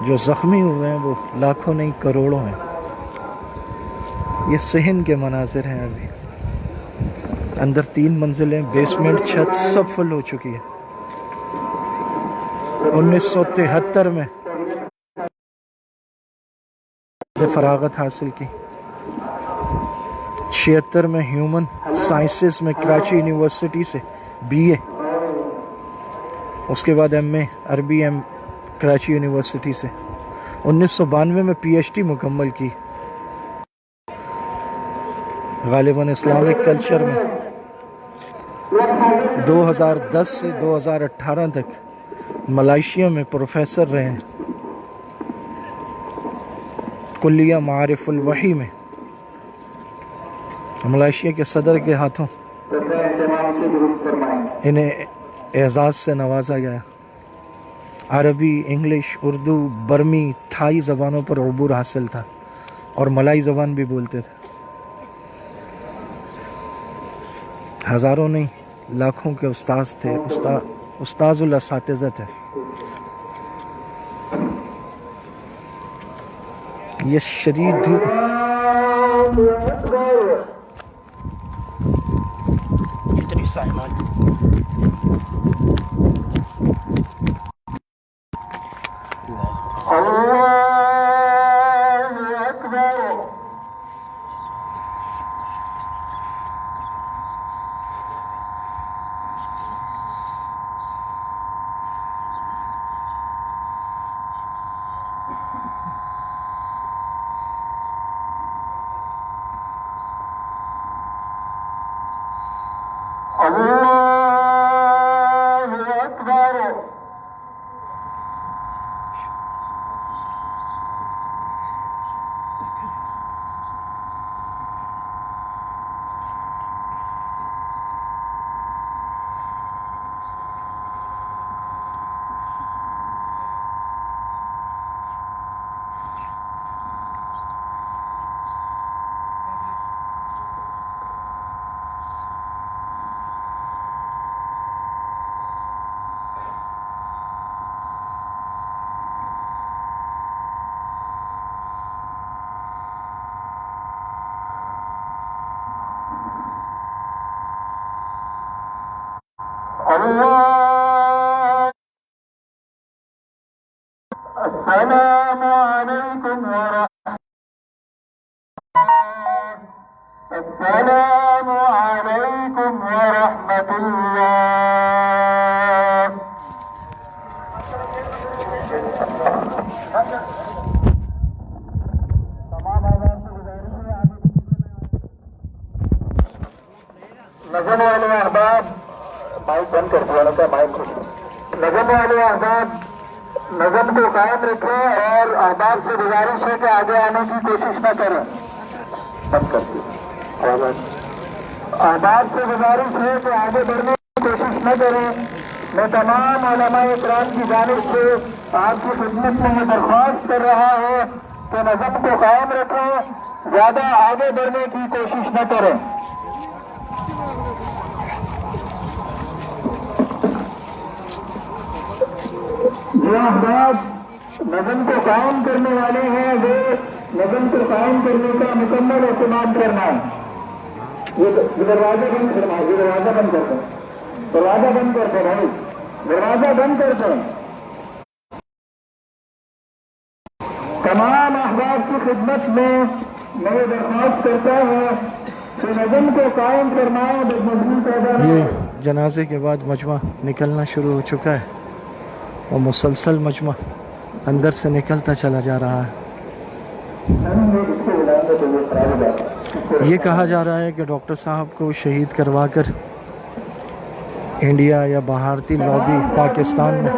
جو زخمی ہوئے ہیں وہ لاکھوں نہیں کروڑوں ہیں۔ یہ صحن کے مناظر ہیں، ابھی اندر 3 منزلیں، بیسمنٹ، چھت سب فل ہو چکی ہے۔ 1973 میں فراغت حاصل کی، 76 میں ہیومن سائنسز میں کراچی یونیورسٹی سے BA، اس کے بعد MA عربی کراچی یونیورسٹی سے، 1992 میں PhD مکمل کی، غالباً اسلامک کلچر میں۔ 2010 سے 2018 تک ملائیشیا میں پروفیسر رہے ہیں، کلیہ معارف الوحی میں، ملائیشیا کے صدر کے ہاتھوں انہیں اعزاز سے نوازا گیا۔ عربی، انگلش، اردو، برمی، تھائی زبانوں پر عبور حاصل تھا، اور ملائی زبان بھی بولتے تھے۔ ہزاروں نہیں، لاکھوں کے استاذ تھے، استاذ الاساتذہ تھے۔ یہ شدید دھوپ، اتنی سائمان، السلام علیکم السلام علیکم ورحمۃ اللہ۔ نظم والے احباب، مائک بند کر دیا تھا، مائک کو نظم والے احباب نظم کو قائم رکھیں، اور احباب سے گزارش ہے کہ آگے آنے کی کوشش نہ کریں۔ بند کر دیا احباب سے گزارش ہے کہ آگے بڑھنے کی کوشش نہ کریں. میں تمام علماء اکرام کی جانب سے آپ کی خدمت میں یہ درخواست کر رہا ہوں کہ نظم کو قائم رکھیں, زیادہ آگے بڑھنے کی کوشش نہ کریں. جو احباب نظم کو قائم کرنے والے ہیں وہ نظم کو قائم کرنے کا مکمل اہتمام کرنا ہے. یہ دروازہ بند کرنا ہے, یہ دروازہ بند کرتے ہیں, دروازہ بند کرتے بھائی, دروازہ بند کرتے ہیں. تمام احباب کی خدمت میں میں یہ درخواست کرتا ہوں کہ نظم کو قائم کرنا ہے. مضمون پیدا نہ یہ جنازے کے بعد مجمع نکلنا شروع ہو چکا ہے اور مسلسل مجمع اندر سے نکلتا چلا جا رہا ہے. یہ کہا جا رہا ہے کہ ڈاکٹر صاحب کو شہید کروا کر انڈیا یا بھارتی لابی پاکستان میں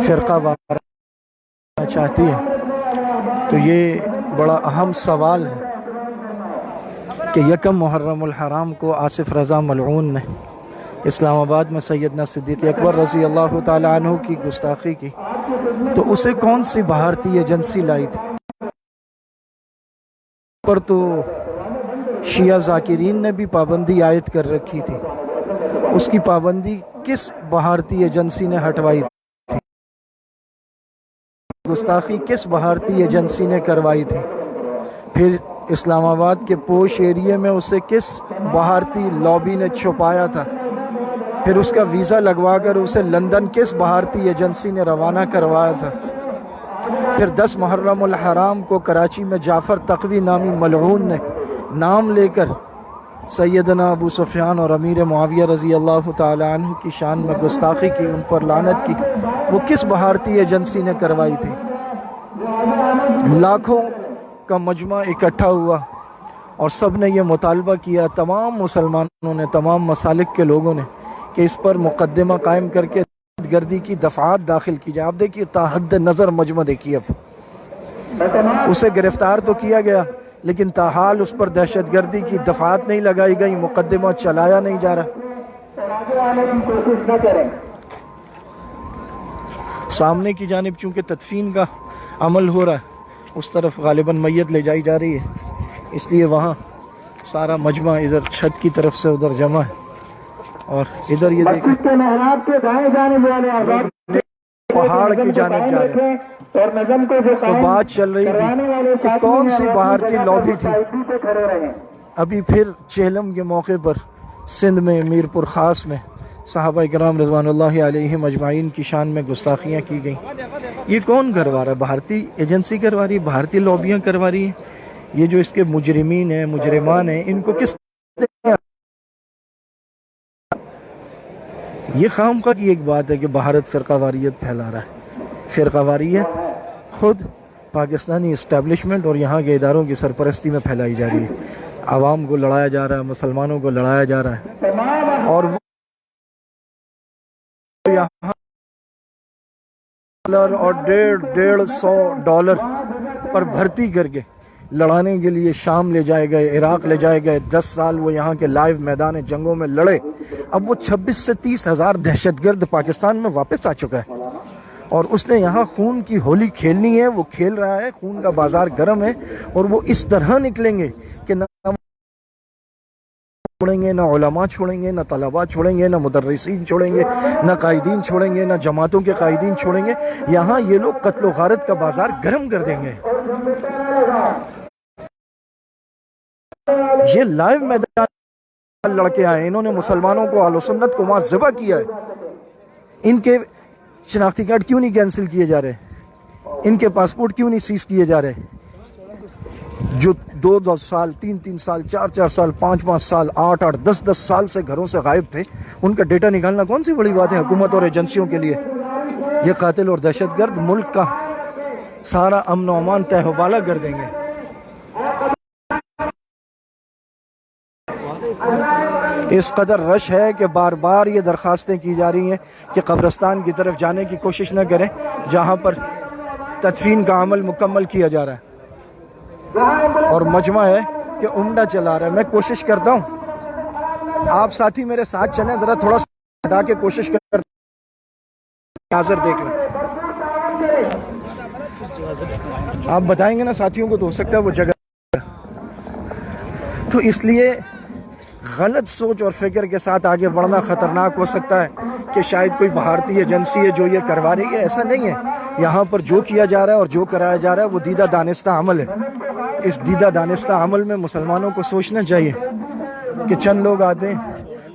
فرقہ وارانہ چاہتی ہے. تو یہ بڑا اہم سوال ہے کہ یکم محرم الحرام کو آصف رضا ملعون نے اسلام آباد میں سیدنا صدیق اکبر رضی اللہ تعالیٰ عنہ کی گستاخی کی, تو اسے کون سی بھارتی ایجنسی لائی تھی؟ پر تو شیعہ ذاکرین نے بھی پابندی عائد کر رکھی تھی. اس کی پابندی کس بھارتی ایجنسی نے ہٹوائی تھی؟ گستاخی کس بھارتی ایجنسی نے کروائی تھی؟ پھر اسلام آباد کے پوش ایریے میں اسے کس بھارتی لابی نے چھپایا تھا؟ پھر اس کا ویزا لگوا کر اسے لندن کس بھارتی ایجنسی نے روانہ کروایا تھا؟ پھر 10 محرم الحرام کو کراچی میں جعفر تقوی نامی ملعون نے نام لے کر سیدنا ابو سفیان اور امیر معاویہ رضی اللہ تعالیٰ عنہ کی شان میں گستاخی کی, ان پر لعنت کی, وہ کس بھارتی ایجنسی نے کروائی تھی؟ لاکھوں کا مجمع اکٹھا ہوا اور سب نے یہ مطالبہ کیا, تمام مسلمانوں نے, تمام مسالک کے لوگوں نے, کہ اس پر مقدمہ قائم کر کے دہشت گردی کی دفعات داخل کی جائے. آپ دیکھیے تاحد نظر مجمع دیکھیے, اب اسے گرفتار تو کیا گیا لیکن تاحال اس پر دہشت گردی کی دفعات نہیں لگائی گئی, مقدمہ چلایا نہیں جا رہا. سامنے کی جانب چونکہ تدفین کا عمل ہو رہا ہے, اس طرف غالباً میت لے جائی جا رہی ہے, اس لیے وہاں سارا مجمع ادھر چھت کی طرف سے ادھر جمع ہے. اور ادھر یہ دیکھیں پہاڑ کی جانب جا رہے ہیں. تو بات چل رہی تھی کہ کون سی بھارتی لابی تھی. ابھی پھر چہلم کے موقع پر سندھ میں میر پور خاص میں صحابہ کرام رضوان اللہ علیہم اجمعین کی شان میں گستاخیاں کی گئیں. یہ کون کروا رہا ہے؟ بھارتی ایجنسی کروا رہی ہے, بھارتی لابیاں کروا رہی ہیں. یہ جو اس کے مجرمین ہیں, مجرمان ہیں, ان کو کس یہ خامخواہ کی ایک بات ہے کہ بھارت فرقہ واریت پھیلا رہا ہے. فرقہ واریت خود پاکستانی اسٹیبلشمنٹ اور یہاں کے اداروں کی سرپرستی میں پھیلائی جا رہی ہے. عوام کو لڑایا جا رہا ہے, مسلمانوں کو لڑایا جا رہا ہے, اور وہ یہاں اور $150 پر بھرتی کر کے لڑانے کے لیے شام لے جائے گئے, عراق لے جائے گئے. 10 سال وہ یہاں کے لائیو میدان جنگوں میں لڑے. اب وہ 26 سے 30 ہزار دہشت گرد پاکستان میں واپس آ چکا ہے, اور اس نے یہاں خون کی ہولی کھیلنی ہے. وہ کھیل رہا ہے, خون کا بازار گرم ہے, اور وہ اس طرح نکلیں گے کہ نہ چھوڑیں گے, نہ علماء چھوڑیں گے, نہ طلباء چھوڑیں گے, نہ مدرسین چھوڑیں گے, نہ قائدین چھوڑیں گے, نہ جماعتوں کے قائدین چھوڑیں گے. یہاں یہ لوگ قتل و غارت کا بازار گرم کر دیں گے. یہ لائیو میدان لڑکے آئے, انہوں نے مسلمانوں کو اہل سنت کو وہاں ذبح کیا ہے. ان کے شناختی کارڈ کیوں نہیں کینسل کیے جا رہے؟ ان کے پاسپورٹ کیوں نہیں سیز کیے جا رہے؟ جو 2 سال 3 سال 4 سال 5 سال 8 10 سال سے گھروں سے غائب تھے, ان کا ڈیٹا نکالنا کون سی بڑی بات ہے حکومت اور ایجنسیوں کے لیے؟ یہ قاتل اور دہشت گرد ملک کا سارا امن و امان تہہ و بالا کر دیں گے. اس قدر رش ہے کہ بار بار یہ درخواستیں کی جا رہی ہیں کہ قبرستان کی طرف جانے کی کوشش نہ کریں جہاں پر تدفین کا عمل مکمل کیا جا رہا ہے. اور مجمع ہے کہ عمدہ چلا رہا ہے. میں کوشش کرتا ہوں آپ ساتھی میرے ساتھ چلیں, ذرا تھوڑا سا ہٹا کے کوشش کرتے ناظر دیکھ لیں. آپ بتائیں گے نا ساتھیوں کو تو ہو سکتا ہے وہ جگہ. تو اس لیے غلط سوچ اور فکر کے ساتھ آگے بڑھنا خطرناک ہو سکتا ہے کہ شاید کوئی بھارتی ایجنسی ہے جو یہ کروا رہی ہے. ایسا نہیں ہے. یہاں پر جو کیا جا رہا ہے اور جو کرایا جا رہا ہے وہ دیدہ دانستہ عمل ہے. اس دیدہ دانستہ عمل میں مسلمانوں کو سوچنا چاہیے کہ چند لوگ آتے ہیں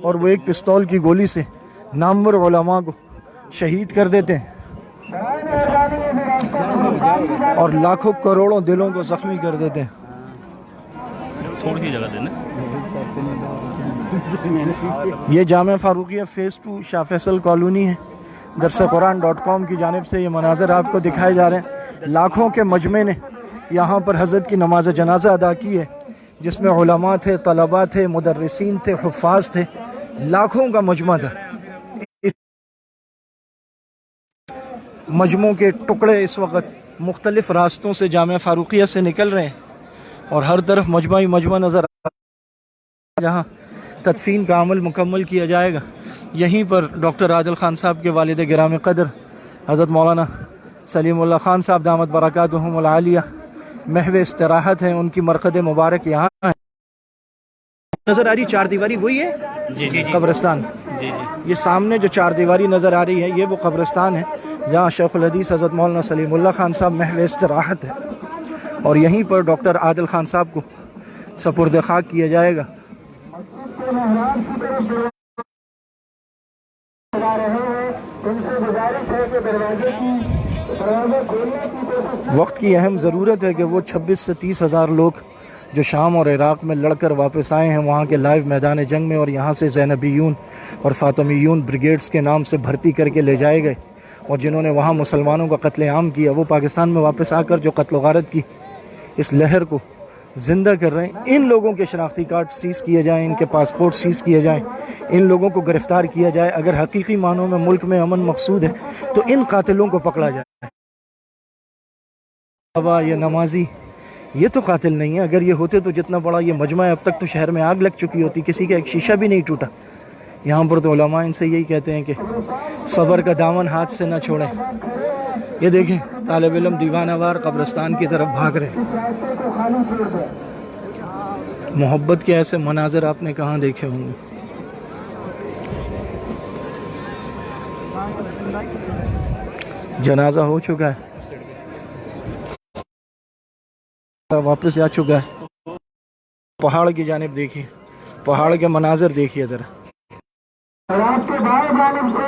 اور وہ ایک پستول کی گولی سے نامور علماء کو شہید کر دیتے ہیں اور لاکھوں کروڑوں دلوں کو زخمی کر دیتے ہیں. تھوڑی سی جگہ دینا. یہ جامعہ فاروقیہ فیز 2 شاہ فیصل کالونی ہے. درسقرآن.com کی جانب سے یہ مناظر آپ کو دکھائے جا رہے ہیں. لاکھوں کے مجمع نے یہاں پر حضرت کی نماز جنازہ ادا کی ہے, جس میں علماء تھے, طلباء تھے, مدرسین تھے, حفاظ تھے. لاکھوں کا مجمع تھا. مجموع کے ٹکڑے اس وقت مختلف راستوں سے جامعہ فاروقیہ سے نکل رہے ہیں اور ہر طرف مجمع ہی مجمع نظر آ رہا ہے. جہاں تدفین کا عمل مکمل کیا جائے گا, یہیں پر ڈاکٹر عادل خان صاحب کے والد گرام قدر حضرت مولانا سلیم اللہ خان صاحب دامت برکاتہم العالیہ محو استراحت ہیں. ان کی مرقد مبارک یہاں ہے. نظر آ رہی چار دیواری وہی ہے جی جی قبرستان. جی جی. یہ سامنے جو چار دیواری نظر آ رہی ہے یہ وہ قبرستان ہے جہاں شیخ الحدیث حضرت مولانا سلیم اللہ خان صاحب محو استراحت ہے, اور یہیں پر ڈاکٹر عادل خان صاحب کو سپرد خاک کیا جائے گا. وقت کی اہم ضرورت ہے کہ وہ 26 سے 30 ہزار لوگ جو شام اور عراق میں لڑ کر واپس آئے ہیں وہاں کے لائیو میدان جنگ میں, اور یہاں سے زینبیون اور فاطمیون بریگیڈز کے نام سے بھرتی کر کے لے جائے گئے, اور جنہوں نے وہاں مسلمانوں کا قتل عام کیا وہ پاکستان میں واپس آ کر جو قتل و غارت کی اس لہر کو زندہ کر رہے ہیں. ان لوگوں کے شناختی کارڈ سیز کیے جائیں, ان کے پاسپورٹ سیز کیے جائیں, ان لوگوں کو گرفتار کیا جائے. اگر حقیقی معنوں میں ملک میں امن مقصود ہے تو ان قاتلوں کو پکڑا جائے. یہ نمازی یہ تو قاتل نہیں ہے. اگر یہ ہوتے تو جتنا بڑا یہ مجمع ہے اب تک تو شہر میں آگ لگ چکی ہوتی, کسی کا ایک شیشہ بھی نہیں ٹوٹا. یہاں پر تو علماء ان سے یہی کہتے ہیں کہ صبر کا دامن ہاتھ سے نہ چھوڑیں. یہ دیکھیں طالب علم دیوانہ وار قبرستان کی طرف بھاگ رہے ہیں. محبت کے ایسے مناظر آپ نے کہاں دیکھے ہوں گے. جنازہ ہو چکا ہے, واپس جا چکا ہے. پہاڑ کی جانب دیکھیے, پہاڑ کے مناظر دیکھیے ذرا. آپ کے بائیں جانب سے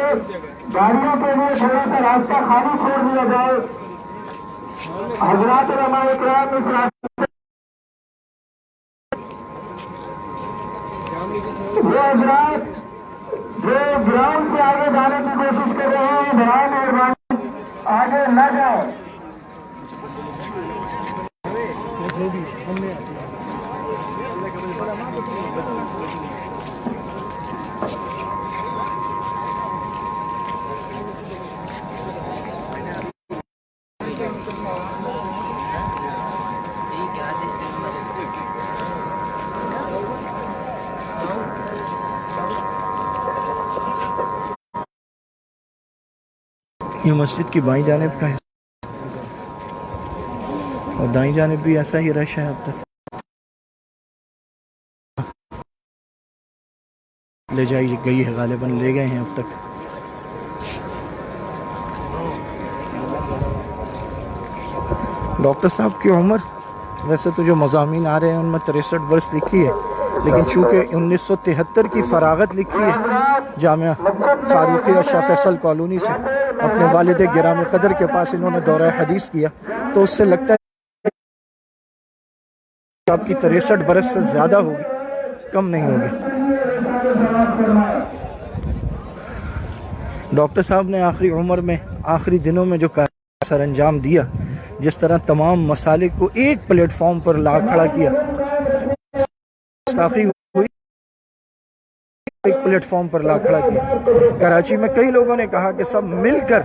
گاڑیوں کے لیے تھوڑا سا راستہ خالی چھوڑ دیا جائے. حضرات علماء اکرام اس راستے وہ حضرات جو گراؤنڈ سے آگے جانے کی کوشش کر رہے ہیں برائے مہربانی آگے نہ جائیں. یہ مسجد کی بائیں جانب کا حصہ اور دائیں جانب بھی ایسا ہی رش ہے اب تک. لے جائی گئی ہے غالباً, لے گئے ہیں اب تک. ڈاکٹر صاحب کی عمر ویسے تو جو مضامین آ رہے ہیں ان میں 63 برس لکھی ہے, لیکن چونکہ 1973 کی فراغت لکھی ہے جامعہ فاروقیہ شاہ فیصل کالونی سے اپنے والد گرام قدر کے پاس انہوں نے دورہ حدیث کیا, تو اس سے لگتا ہے کہ آپ کی 63 برس سے زیادہ ہوگی, کم نہیں ہوگی. ڈاکٹر صاحب نے آخری عمر میں آخری دنوں میں جو سر انجام دیا, جس طرح تمام مسالک کو ایک پلیٹ فارم پر لا کھڑا کیا, ہوئی ایک پلیٹ فارم پر لا کھڑا کیا. کراچی میں کئی لوگوں نے کہا کہ سب مل کر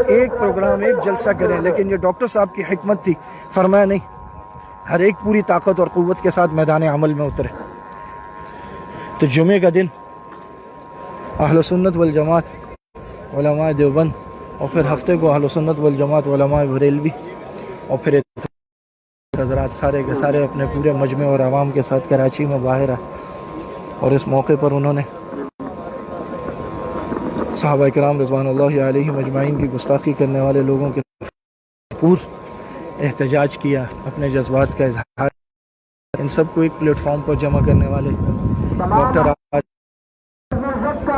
ایک پروگرام ایک جلسہ کریں, لیکن یہ ڈاکٹر صاحب کی حکمت تھی, فرمایا نہیں, ہر ایک پوری طاقت اور قوت کے ساتھ میدان عمل میں اترے. تو جمعے کا دن اہل سنت والجماعت علماء دیوبند اور پھر ہفتے کو اہل سنت والجماعت علماء بریلوی اور پھر حضرات سارے کے سارے اپنے پورے مجمع اور عوام کے ساتھ کراچی میں باہر آئے اور اس موقع پر انہوں نے صحابہ کرام رضوان اللہ علیہ مجمعین کی گستاخی کرنے والے لوگوں کے پور احتجاج کیا، اپنے جذبات کا اظہار، ان سب کو ایک پلیٹ فارم پر جمع کرنے والے ڈاکٹر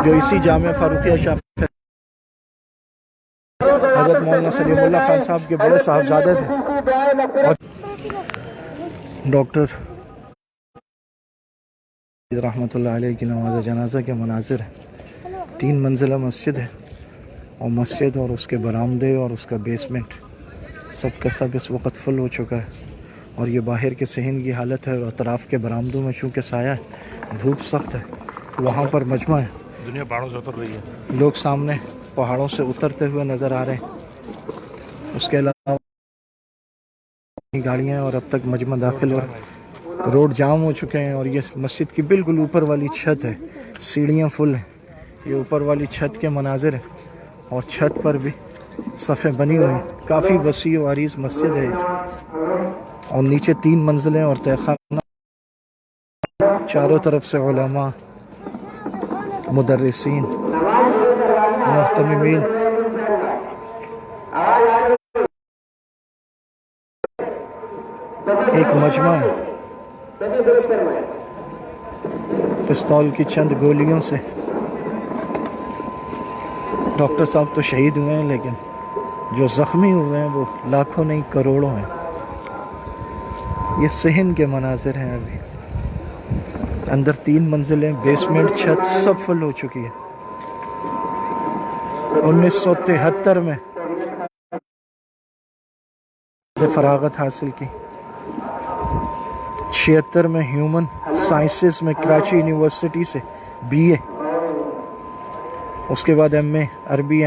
جو اسی جامعہ فاروقیہ شافی حضرت مولانا سلیم اللہ خان صاحب کے بڑے صاحبزادے تھے، اور ڈاکٹر رحمۃ اللہ علیہ کی نماز جنازہ کے مناظر ہیں۔ 3 منزلہ مسجد ہے، اور مسجد اور اس کے برآمدے اور اس کا بیسمنٹ سب کا سب اس وقت فل ہو چکا ہے، اور یہ باہر کے صحن کی حالت ہے، اور اطراف کے برآمدوں میں چونکہ سایہ ہے، دھوپ سخت ہے، تو وہاں پر مجمع ہے، دنیا پہاڑوں سے اتر رہی ہے، لوگ سامنے پہاڑوں سے اترتے ہوئے نظر آ رہے ہیں۔ اس کے علاوہ گاڑیاں، اور اب تک مجمع داخل اور روڈ جام ہو چکے ہیں، اور یہ مسجد کی بالکل اوپر والی چھت ہے، سیڑھیاں فل ہیں، یہ اوپر والی چھت کے مناظر ہیں، اور چھت پر بھی صفیں بنی ہوئی ہیں، کافی وسیع و عریض مسجد ہے، اور نیچے 3 منزلیں اور تہخانہ، چاروں طرف سے علماء، مدرسین، محتممین، ایک مجمع ہے۔ پستول کی چند گولیوں سے ڈاکٹر صاحب تو شہید ہوئے ہیں، لیکن جو زخمی ہوئے ہیں وہ لاکھوں نہیں کروڑوں ہیں۔ یہ صحن کے مناظر ہیں، ابھی اندر 3 منزلیں، بیسمنٹ، چھت سب فل ہو چکی ہے۔ 1973 میں فراغت حاصل کی، 76 میں ہیومن سائنسز میں کراچی یونیورسٹی سے BA، اس کے بعد MA عربی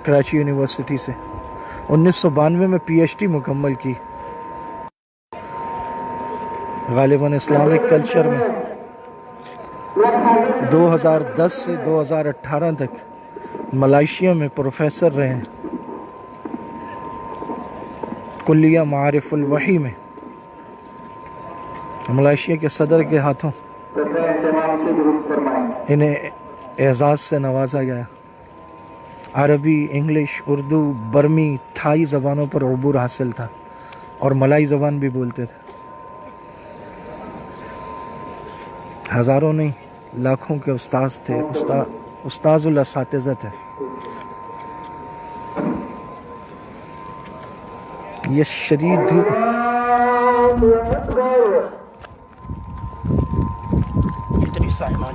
کراچی یونیورسٹی سے، 1992 میں PhD مکمل کی، غالباً اسلامک کلچر میں۔ 2010 سے 2018 تک ملائیشیا میں پروفیسر رہے ہیں، کلیہ معارف الوحی میں، ملائیشیا کے صدر کے ہاتھوں انہیں اعزاز سے نوازا گیا۔ عربی، انگلش، اردو، برمی، تھائی زبانوں پر عبور حاصل تھا، اور ملائی زبان بھی بولتے تھے۔ ہزاروں نہیں، لاکھوں کے استاذ تھے، استاذ الاساتذہ تھے۔ یہ شدید دھوپ کتنی سائمان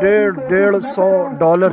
$150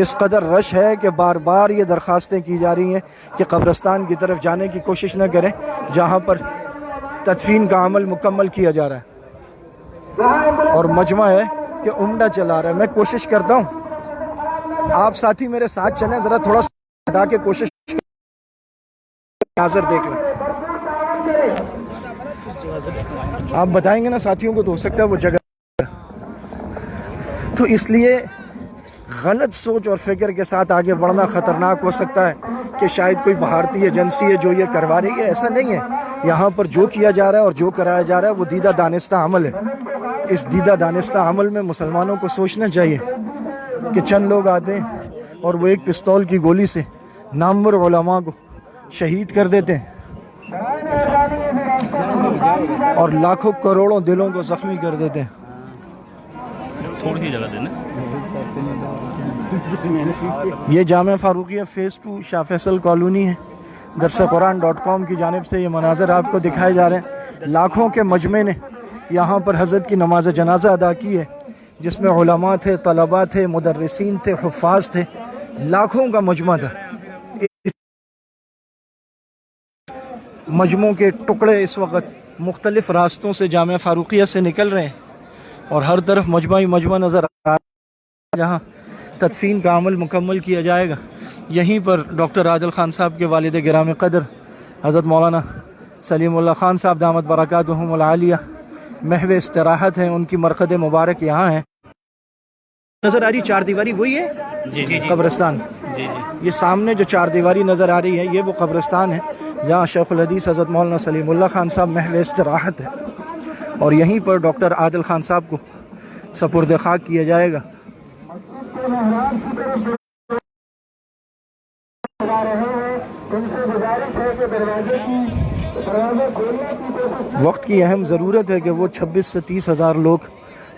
اس قدر رش ہے کہ بار بار یہ درخواستیں کی جا رہی ہیں کہ قبرستان کی طرف جانے کی کوشش نہ کریں جہاں پر تدفین کا عمل مکمل کیا جا رہا ہے، اور مجمع ہے کہ عمدہ چلا رہا ہے۔ میں کوشش کرتا ہوں آپ ساتھی میرے ساتھ چلیں، ذرا تھوڑا سا ہٹا کے کوشش ناظر دیکھ لیں۔ آپ بتائیں گے نا ساتھیوں کو تو ہو سکتا ہے وہ جگہ، تو اس لیے غلط سوچ اور فکر کے ساتھ آگے بڑھنا خطرناک ہو سکتا ہے کہ شاید کوئی بھارتی ایجنسی ہے جو یہ کروا رہی ہے۔ ایسا نہیں ہے، یہاں پر جو کیا جا رہا ہے اور جو کرایا جا رہا ہے وہ دیدہ دانستہ عمل ہے۔ اس دیدہ دانستہ عمل میں مسلمانوں کو سوچنا چاہیے کہ چند لوگ آتے ہیں اور وہ ایک پستول کی گولی سے نامور علماء کو شہید کر دیتے ہیں اور لاکھوں کروڑوں دلوں کو زخمی کر دیتے ہیں۔ تھوڑی سی جگہ دینا۔ یہ جامعہ فاروقیہ فیز 2 شاہ فیصل کالونی ہے۔ درسقرآن.com کی جانب سے یہ مناظر آپ کو دکھائے جا رہے ہیں۔ لاکھوں کے مجمع نے یہاں پر حضرت کی نماز جنازہ ادا کی ہے، جس میں علماء تھے، طلباء تھے، مدرسین تھے، حفاظ تھے، لاکھوں کا مجمع تھا۔ مجموعوں کے ٹکڑے اس وقت مختلف راستوں سے جامعہ فاروقیہ سے نکل رہے ہیں اور ہر طرف مجمع ہی مجمع نظر آ رہا ہے جہاں تدفین کا عمل مکمل کیا جائے گا۔ یہیں پر ڈاکٹر عادل خان صاحب کے والد گرامی قدر حضرت مولانا سلیم اللہ خان صاحب دامت برکاتہم العالیہ محو استراحت ہیں، ان کی مرقد مبارک یہاں ہے۔ نظر آ رہی چار دیواری وہی ہے جی جی قبرستان؟ جی جی یہ سامنے جو چار دیواری نظر آ رہی ہے یہ وہ قبرستان ہے جہاں شیخ الحدیث حضرت مولانا سلیم اللہ خان صاحب محو استراحت ہے، اور یہیں پر ڈاکٹر عادل خان صاحب کو سپرد خاک کیا جائے گا۔ وقت کی اہم ضرورت ہے کہ وہ 26 سے 30 ہزار لوگ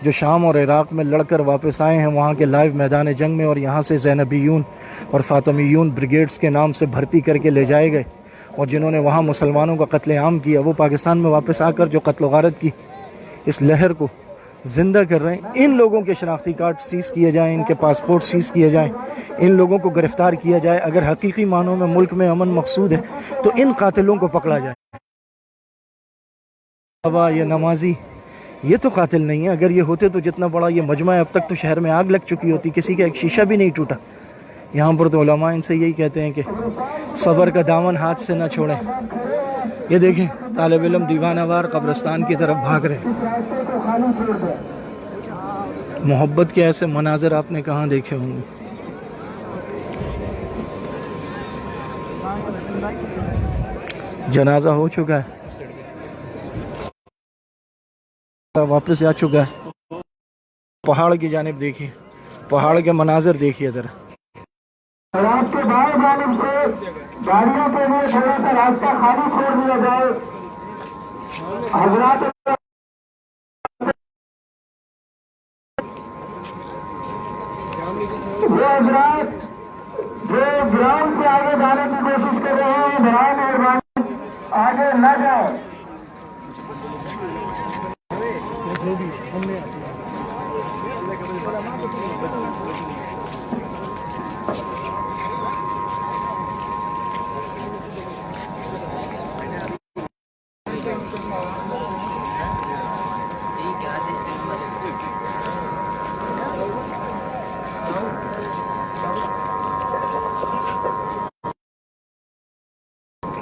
جو شام اور عراق میں لڑ کر واپس آئے ہیں وہاں کے لائیو میدان جنگ میں، اور یہاں سے زینبیون اور فاطمیون بریگیڈز کے نام سے بھرتی کر کے لے جائے گئے، اور جنہوں نے وہاں مسلمانوں کا قتل عام کیا وہ پاکستان میں واپس آ کر جو قتل و غارت کی اس لہر کو زندہ کر رہے ہیں۔ ان لوگوں کے شناختی کارڈ سیز کیے جائیں، ان کے پاسپورٹ سیز کیے جائیں، ان لوگوں کو گرفتار کیا جائے۔ اگر حقیقی معنوں میں ملک میں امن مقصود ہے تو ان قاتلوں کو پکڑا جائے۔ یہ نمازی یہ تو قاتل نہیں ہے، اگر یہ ہوتے تو جتنا بڑا یہ مجمع ہے اب تک تو شہر میں آگ لگ چکی ہوتی، کسی کا ایک شیشہ بھی نہیں ٹوٹا۔ یہاں پر تو علماء ان سے یہی کہتے ہیں کہ صبر کا دامن ہاتھ سے نہ چھوڑیں۔ یہ دیکھیں طالب علم دیوانہ وار قبرستان کی طرف بھاگ رہے ہیں۔ محبت کے ایسے مناظر آپ نے کہاں دیکھے ہوں گے؟ جنازہ ہو چکا ہے، واپس جا چکا ہے۔ پہاڑ کی جانب دیکھیے، پہاڑ کے مناظر دیکھیے ذرا۔ آپ کے بائیں جانب سے گاڑیوں کے لیے تھوڑا سا راستہ خالی چھوڑ دیا جائے۔ حضرات وہ حضرات جو گراؤنڈ سے آگے جانے کی کوشش کر رہے ہیں برائے مہربانی آگے نہ جائیں۔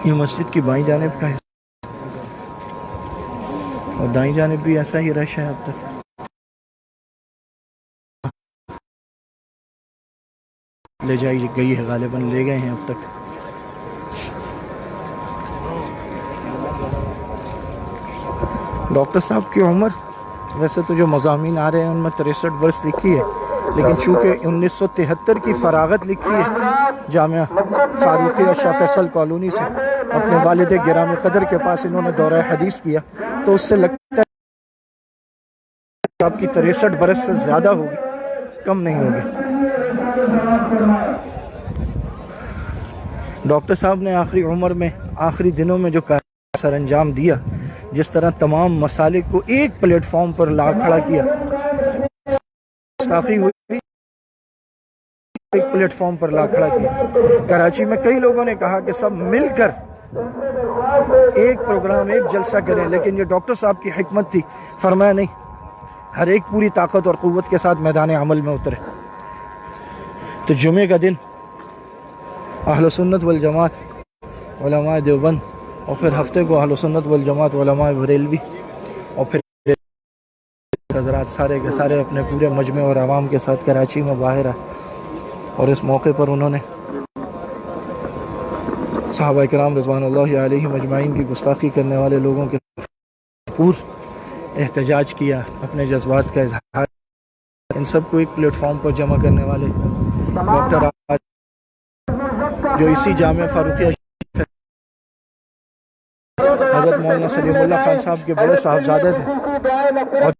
یہ مسجد کی بائیں جانب کا حصہ اور دائیں جانب بھی ایسا ہی رش ہے اب تک۔ لے جائی گئی ہے، غالباً لے گئے ہیں اب تک۔ ڈاکٹر صاحب کی عمر ویسے تو جو مضامین آ رہے ہیں ان میں 63 برس لکھی ہے، لیکن چونکہ 1973 کی فراغت لکھی ہے جامعہ فاروقیہ شاہ فیصل کالونی سے، اپنے والد گرامی قدر کے پاس انہوں نے دورہ حدیث کیا، تو اس سے لگتا ہے آپ کی 63 برس سے زیادہ ہوگی، کم نہیں ہوگی۔ ڈاکٹر صاحب نے آخری عمر میں آخری دنوں میں جو سر انجام دیا، جس طرح تمام مسالک کو ایک پلیٹ فارم پر لا کھڑا کیا، گستاخی ہوئی ایک پلیٹ فارم پر لا کھڑا کیا. کراچی میں کئی لوگوں نے کہا کہ سب مل کر ایک پروگرام ایک جلسہ کریں، لیکن یہ ڈاکٹر صاحب کی حکمت تھی، فرمایا نہیں، ہر ایک پوری طاقت اور قوت کے ساتھ میدان عمل میں اترے. تو جمعے کا دن اہل سنت والجماعت علماء دیوبند، اور پھر ہفتے کو اہل سنت والجماعت علماء بریلوی، اور پھر حضرات سارے کے سارے اپنے پورے مجمع اور عوام کے ساتھ کراچی میں باہر آئے. اور اس موقع پر انہوں نے صحابہ کرام رضوان اللہ علیہ مجمعین کی گستاخی کرنے والے لوگوں کے پور احتجاج کیا، اپنے جذبات کا اظہار. ان سب کو ایک پلیٹ فارم پر جمع کرنے والے ڈاکٹر جو اسی جامعہ فاروقیہ حضرت مولانا سلیم اللہ خان صاحب کے بڑے صاحبزادے تھے، اور